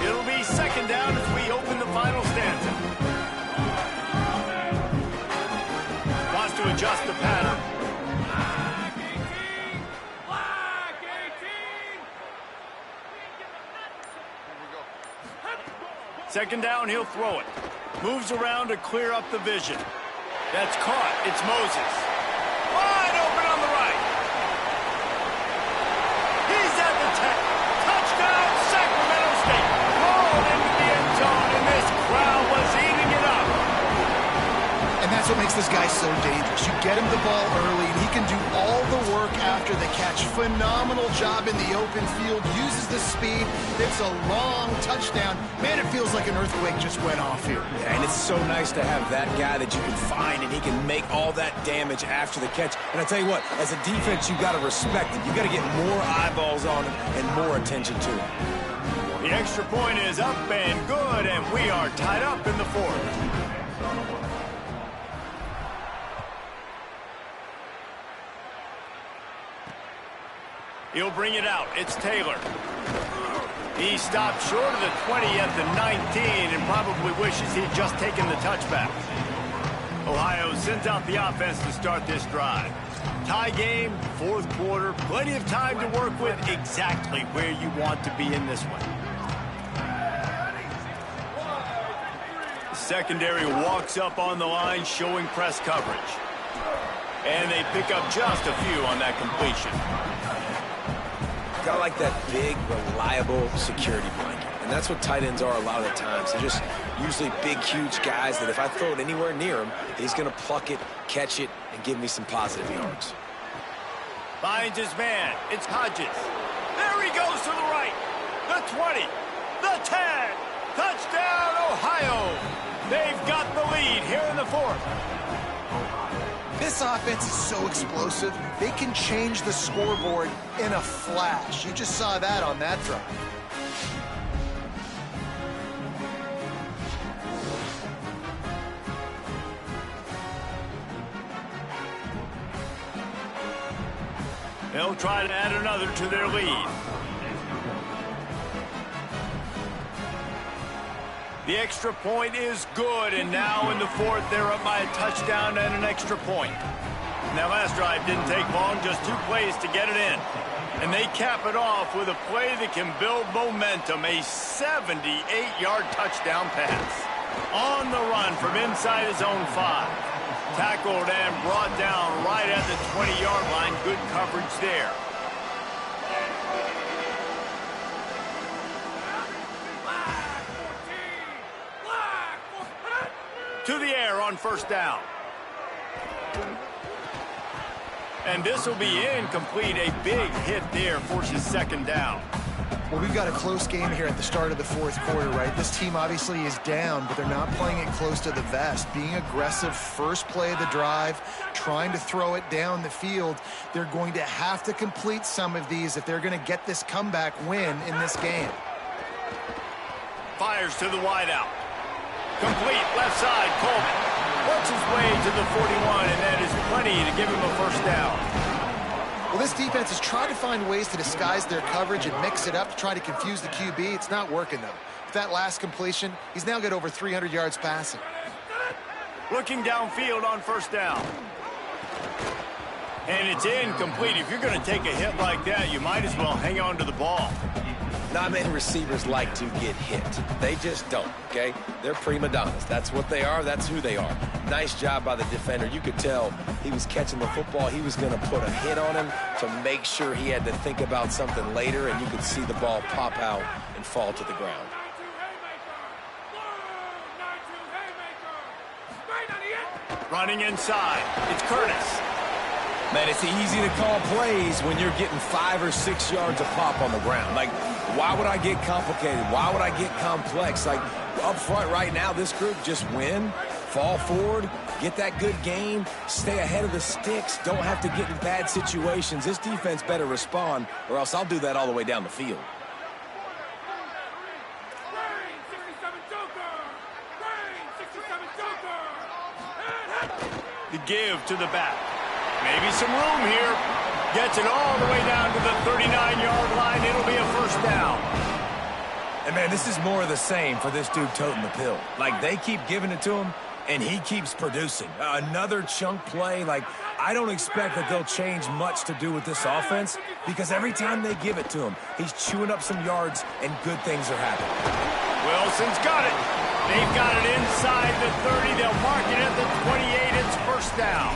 It'll be second down as we open the final stanza. Wants to adjust the pattern. Second down, he'll throw it. Moves around to clear up the vision. That's caught. It's Moses. Wide open on the right. He's at the 10. Touchdown, Sacramento State. Rolled into the end zone, and this crowd was eating it up.
And that's what makes this guy so dangerous. You get him the ball early, and he can do all the work after the catch. Phenomenal job in the open field. Uses the speed. It's a long touchdown. Man, it feels like an earthquake just went off here.
Yeah, and it's so nice to have that guy that you can find, and he can make all that damage after the catch. And I tell you what, as a defense, you got to respect it. You got to get more eyeballs on him and more attention to him.
The extra point is up and good, and we are tied up in the fourth. He'll bring it out. It's Taylor. He stopped short of the 20 at the 19 and probably wishes he'd just taken the touchback. Ohio sends out the offense to start this drive. Tie game, fourth quarter, plenty of time to work with, exactly where you want to be in this one. The secondary walks up on the line, showing press coverage. And they pick up just a few on that completion.
Got like that big, reliable security blanket. And that's what tight ends are a lot of the times. They're just usually big, huge guys that if I throw it anywhere near him, he's going to pluck it, catch it, and give me some positive yards.
Finds his man. It's Hodges. There he goes to the right. The 20. The 10. Touchdown, Ohio. They've got the lead here in the fourth.
This offense is so explosive, they can change the scoreboard in a flash. You just saw that on that drive.
They'll try to add another to their lead. The extra point is good, and now in the fourth, they're up by a touchdown and an extra point. And that last drive didn't take long, just 2 plays to get it in. And they cap it off with a play that can build momentum, a 78-yard touchdown pass. On the run from inside his own 5. Tackled and brought down right at the 20-yard line. Good coverage there. To the air on first down. And this will be incomplete. A big hit there forces second down.
Well, we've got a close game here at the start of the fourth quarter, right? This team obviously is down, but they're not playing it close to the vest. Being aggressive, first play of the drive, trying to throw it down the field. They're going to have to complete some of these if they're going to get this comeback win in this game.
Fires to the wideout. Complete, left side, Coleman. Works his way to the 41, and that is plenty to give him a first down.
Well, this defense has tried to find ways to disguise their coverage and mix it up to try to confuse the QB. It's not working, though. With that last completion, he's now got over 300 yards passing.
Looking downfield on first down. And it's incomplete. If you're going to take a hit like that, you might as well hang on to the ball.
Not many receivers like to get hit. They just don't, okay? They're prima donnas. That's what they are. That's who they are. Nice job by the defender. You could tell he was catching the football. He was going to put a hit on him to make sure he had to think about something later, and you could see the ball pop out and fall to the ground.
Running inside. It's Curtis.
Man, it's easy to call plays when you're getting 5 or 6 yards of pop on the ground. Like, why would I get complicated? Why would I get complex? Like, Up front right now, this group just win, fall forward, get that good game, stay ahead of the sticks, don't have to get in bad situations. This defense better respond, or else I'll do that all the way down the field.
The give to the back. Maybe some room here. Gets it all the way down to the 39-yard line. It'll be a first down.
And, man, this is more of the same for this dude toting the pill. Like, they keep giving it to him, and he keeps producing. Another chunk play. Like, I don't expect that they'll change much to do with this offense because every time they give it to him, he's chewing up some yards, and good things are happening.
Wilson's got it. They've got it inside the 30. They'll mark it at the 28. It's first down.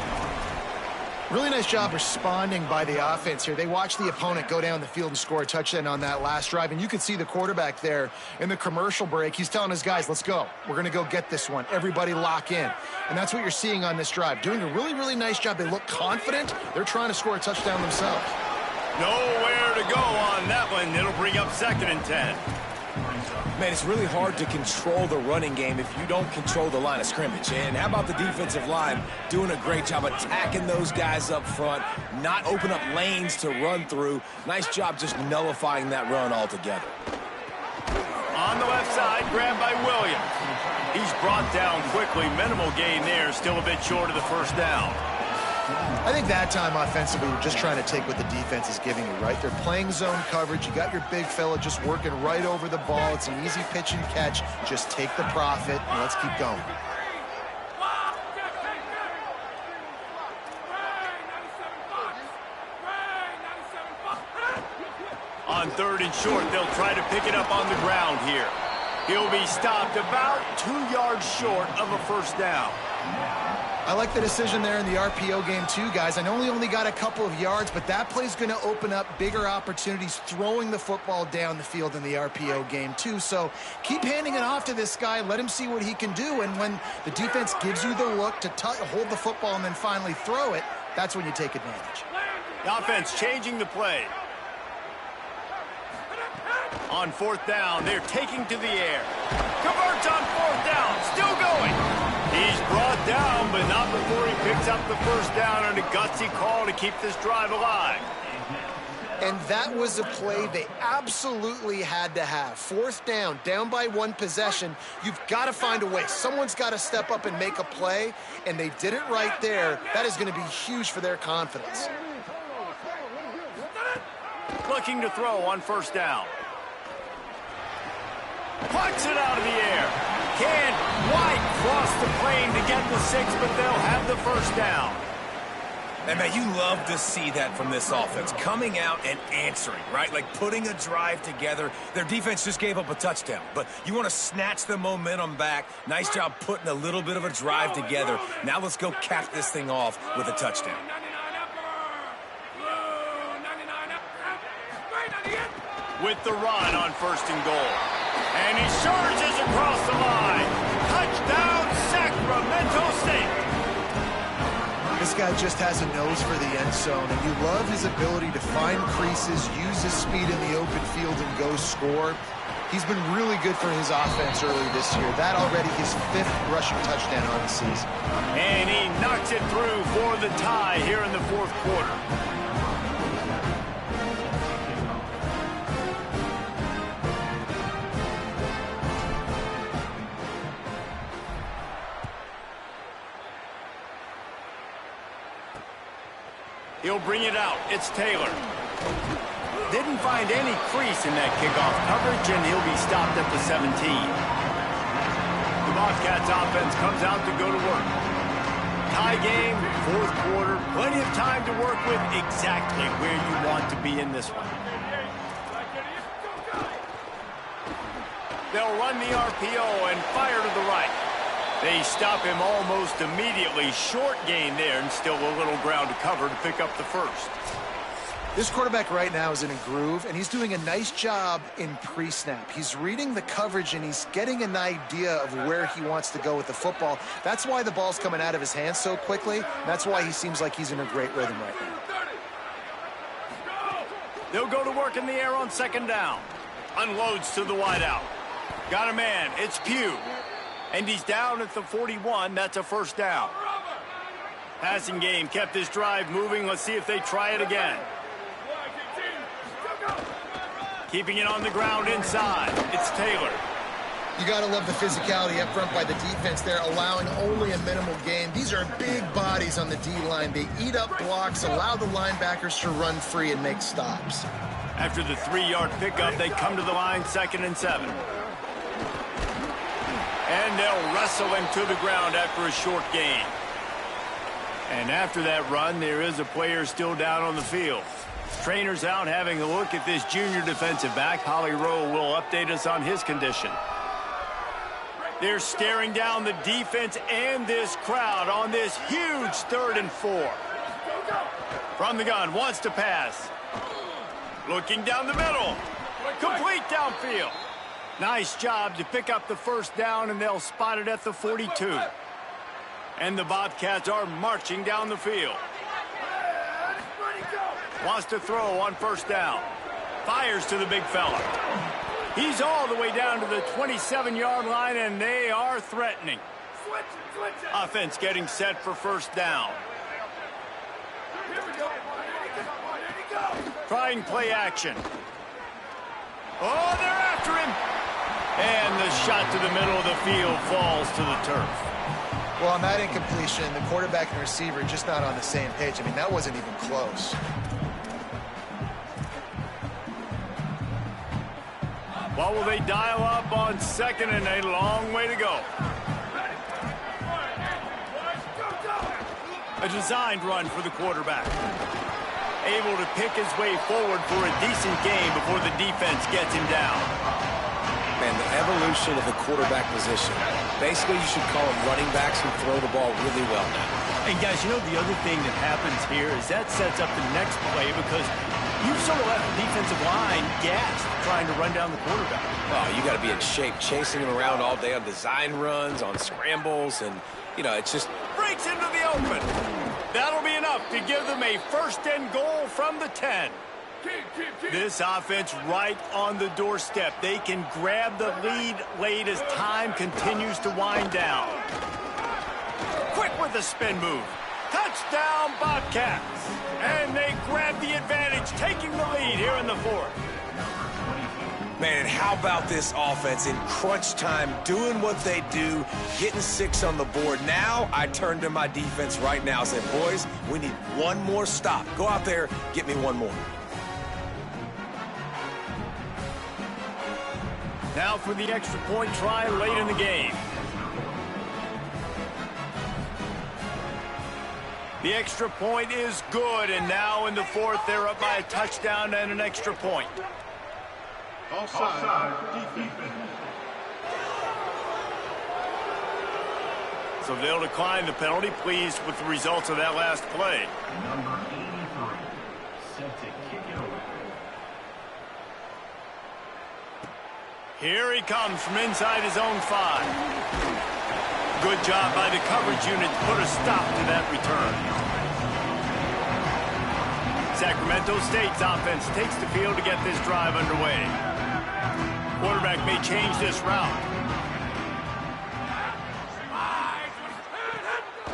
Really nice job responding by the offense here. They watched the opponent go down the field and score a touchdown on that last drive, and you could see the quarterback there in the commercial break. He's telling his guys, let's go. We're going to go get this one. Everybody lock in. And that's what you're seeing on this drive. Doing a really, really nice job. They look confident. They're trying to score a touchdown themselves.
Nowhere to go on that one. It'll bring up 2nd and 10.
Man, it's really hard to control the running game if you don't control the line of scrimmage. And how about the defensive line doing a great job attacking those guys up front, not open up lanes to run through. Nice job just nullifying that run altogether.
On the left side, grabbed by Williams. He's brought down quickly. Minimal gain there, still a bit short of the first down.
I think that time offensively, we're just trying to take what the defense is giving you, right? They're playing zone coverage. You got your big fella just working right over the ball. It's an easy pitch and catch. Just take the profit, and let's keep going.
On 3rd and short, they'll try to pick it up on the ground here. He'll be stopped about 2 yards short of a first down.
I like the decision there in the RPO game too, guys. I know he only got a couple of yards, but that play's going to open up bigger opportunities throwing the football down the field in the RPO game too. So keep handing it off to this guy. Let him see what he can do. And when the defense gives you the look to hold the football and then finally throw it, that's when you take advantage.
The offense changing the play. On 4th down, they're taking to the air. Converts on 4th down, still going. He's brought down, but not before he picks up the first down on a gutsy call to keep this drive alive.
And that was a play they absolutely had to have. 4th down, down by 1 possession. You've got to find a way. Someone's got to step up and make a play, and they did it right there. That is going to be huge for their confidence.
Looking to throw on 1st down. Pucks it out of the air. Can't quite cross the plane to get the 6, but they'll have the first down.
And, man, you love to see that from this offense. Coming out and answering, right? Like putting a drive together. Their defense just gave up a touchdown, but you want to snatch the momentum back. Nice job putting a little bit of a drive together. Now let's go cap this thing off with a touchdown.
With the run on 1st and goal. And he surges across the line. Touchdown, Sacramento State.
This guy just has a nose for the end zone, and you love his ability to find creases, use his speed in the open field, and go score. He's been really good for his offense early this year. That already his 5th rushing touchdown on the season.
And he knocks it through for the tie here in the 4th quarter. He'll bring it out. It's Taylor. Didn't find any crease in that kickoff coverage, and he'll be stopped at the 17. The Bobcats offense comes out to go to work. Tie game, 4th quarter, plenty of time to work with, exactly where you want to be in this one. They'll run the RPO and fire to the right. They stop him almost immediately. Short gain there, and still a little ground to cover to pick up the first.
This quarterback right now is in a groove, and he's doing a nice job in pre-snap. He's reading the coverage, and he's getting an idea of where he wants to go with the football. That's why the ball's coming out of his hands so quickly. That's why he seems like he's in a great rhythm right now.
They'll go to work in the air on 2nd down. Unloads to the wideout. Got a man. It's Pugh. And he's down at the 41. That's a first down. Passing game kept this drive moving. Let's see if they try it again. Keeping it on the ground inside. It's Taylor.
You got to love the physicality up front by the defense there, allowing only a minimal gain. These are big bodies on the D-line. They eat up blocks, allow the linebackers to run free and make stops.
After the 3-yard pickup, they come to the line, 2nd and 7. And they'll wrestle him to the ground after a short gain. And after that run, there is a player still down on the field. Trainer's out having a look at this junior defensive back. Holly Rowe will update us on his condition. They're staring down the defense and this crowd on this huge 3rd and 4. From the gun, wants to pass. Looking down the middle. Complete downfield. Nice job to pick up the first down, and they'll spot it at the 42. And the Bobcats are marching down the field. Wants to throw on first down. Fires to the big fella. He's all the way down to the 27-yard line, and they are threatening. Offense getting set for first down. Trying play action. Oh, they're after him. And the shot to the middle of the field falls to the turf.
Well, on that incompletion, the quarterback and receiver just not on the same page. I mean, that wasn't even close.
Well, will they dial up on 2nd and a long way to go? A designed run for the quarterback. Able to pick his way forward for a decent gain before the defense gets him down.
Man, the evolution of the quarterback position. Basically, you should call them running backs who throw the ball really well now.
And, guys, you know the other thing that happens here is that sets up the next play because you've sort of left the defensive line gassed trying to run down the quarterback.
Oh, you got to be in shape, chasing him around all day on design runs, on scrambles, and, you know, it's just...
Breaks into the open. That'll be enough to give them a 1st and goal from the 10. This offense right on the doorstep. They can grab the lead late as time continues to wind down. Quick with the spin move. Touchdown, Bobcats. And they grab the advantage, taking the lead here in the 4th.
Man, and how about this offense in crunch time, doing what they do, getting 6 on the board. Now, I turn to my defense right now and say, boys, we need one more stop. Go out there, get me one more.
Now for the extra point try late in the game. The extra point is good, and now in the 4th, they're up by a touchdown and an extra point.
Offside, defense.
So they'll decline the penalty, pleased with the results of that last play.
Number 83, set to kick it away.
Here he comes from inside his own 5. Good job by the coverage unit to put a stop to that return. Sacramento State's offense takes the field to get this drive underway. Quarterback may change this route.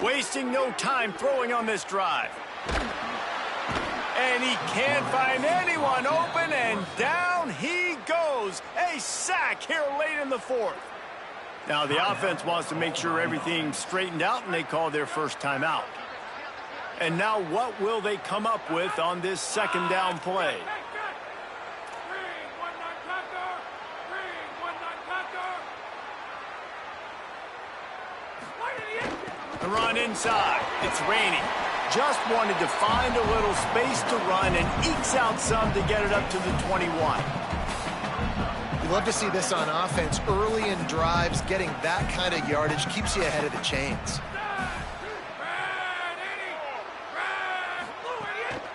Wasting no time throwing on this drive. And he can't find anyone open, and down he goes. A sack here late in the 4th. Now the offense wants to make sure everything's straightened out, and they call their first timeout. And now what will they come up with on this 2nd down play? The run inside. It's raining. Just wanted to find a little space to run and ekes out some to get it up to the 21.
You love to see this on offense. Early in drives, getting that kind of yardage keeps you ahead of the chains.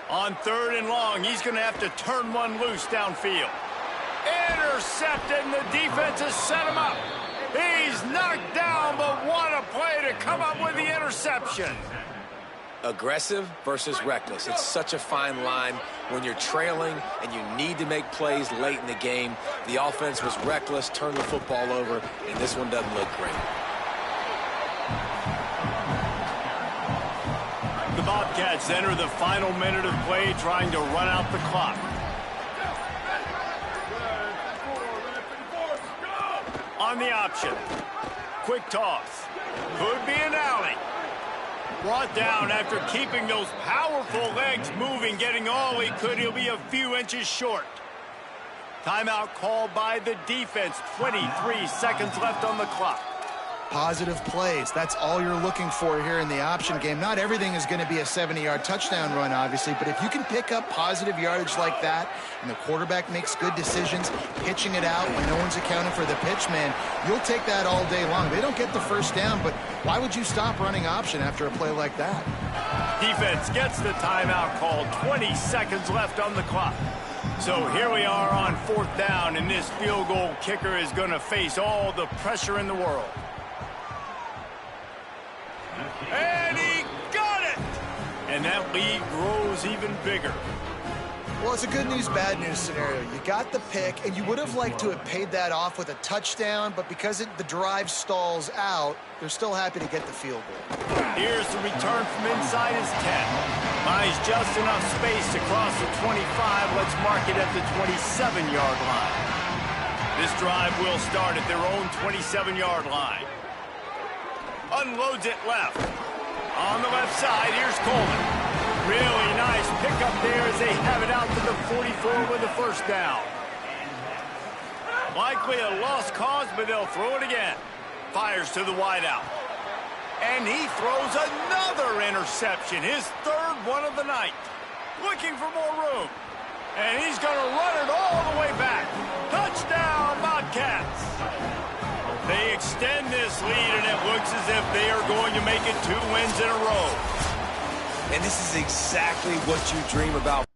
On 3rd and long, he's going to have to turn one loose downfield. Intercepted, and the defense has set him up. He's knocked down, but what a play to come up with the interception.
Aggressive versus reckless. It's such a fine line when you're trailing and you need to make plays late in the game. The offense was reckless, turned the football over, and this one doesn't look great.
The Bobcats enter the final minute of play trying to run out the clock. On the option. Quick toss. Could be an alley. Brought down after keeping those powerful legs moving, getting all he could. He'll be a few inches short. Timeout called by the defense. 23 seconds left on the clock.
Positive plays. That's all you're looking for here in the option game. Not everything is going to be a 70-yard touchdown run, obviously, but if you can pick up positive yardage like that and the quarterback makes good decisions, pitching it out when no one's accounting for the pitch, man, you'll take that all day long. They don't get the first down, but why would you stop running option after a play like that?
Defense gets the timeout called. 20 seconds left on the clock. So here we are on 4th down, and this field goal kicker is going to face all the pressure in the world. And he got it! And that lead grows even bigger.
Well, it's a good news, bad news scenario. You got the pick, and you would have liked to have paid that off with a touchdown, but because the drive stalls out, they're still happy to get the field goal.
Here's the return from inside his 10. Finds just enough space to cross the 25. Let's mark it at the 27-yard line. This drive will start at their own 27-yard line. Unloads it left. On the left side, here's Coleman. Really nice pickup there as they have it out to the 44 with the first down. Likely a lost cause, but they'll throw it again. Fires to the wideout. And he throws another interception, his 3rd one of the night. Looking for more room. And he's going to run it all the way back. Touchdown, Bobcats. They extend this lead, and it looks as if they are going to make it 2 wins in a row.
And this is exactly what you dream about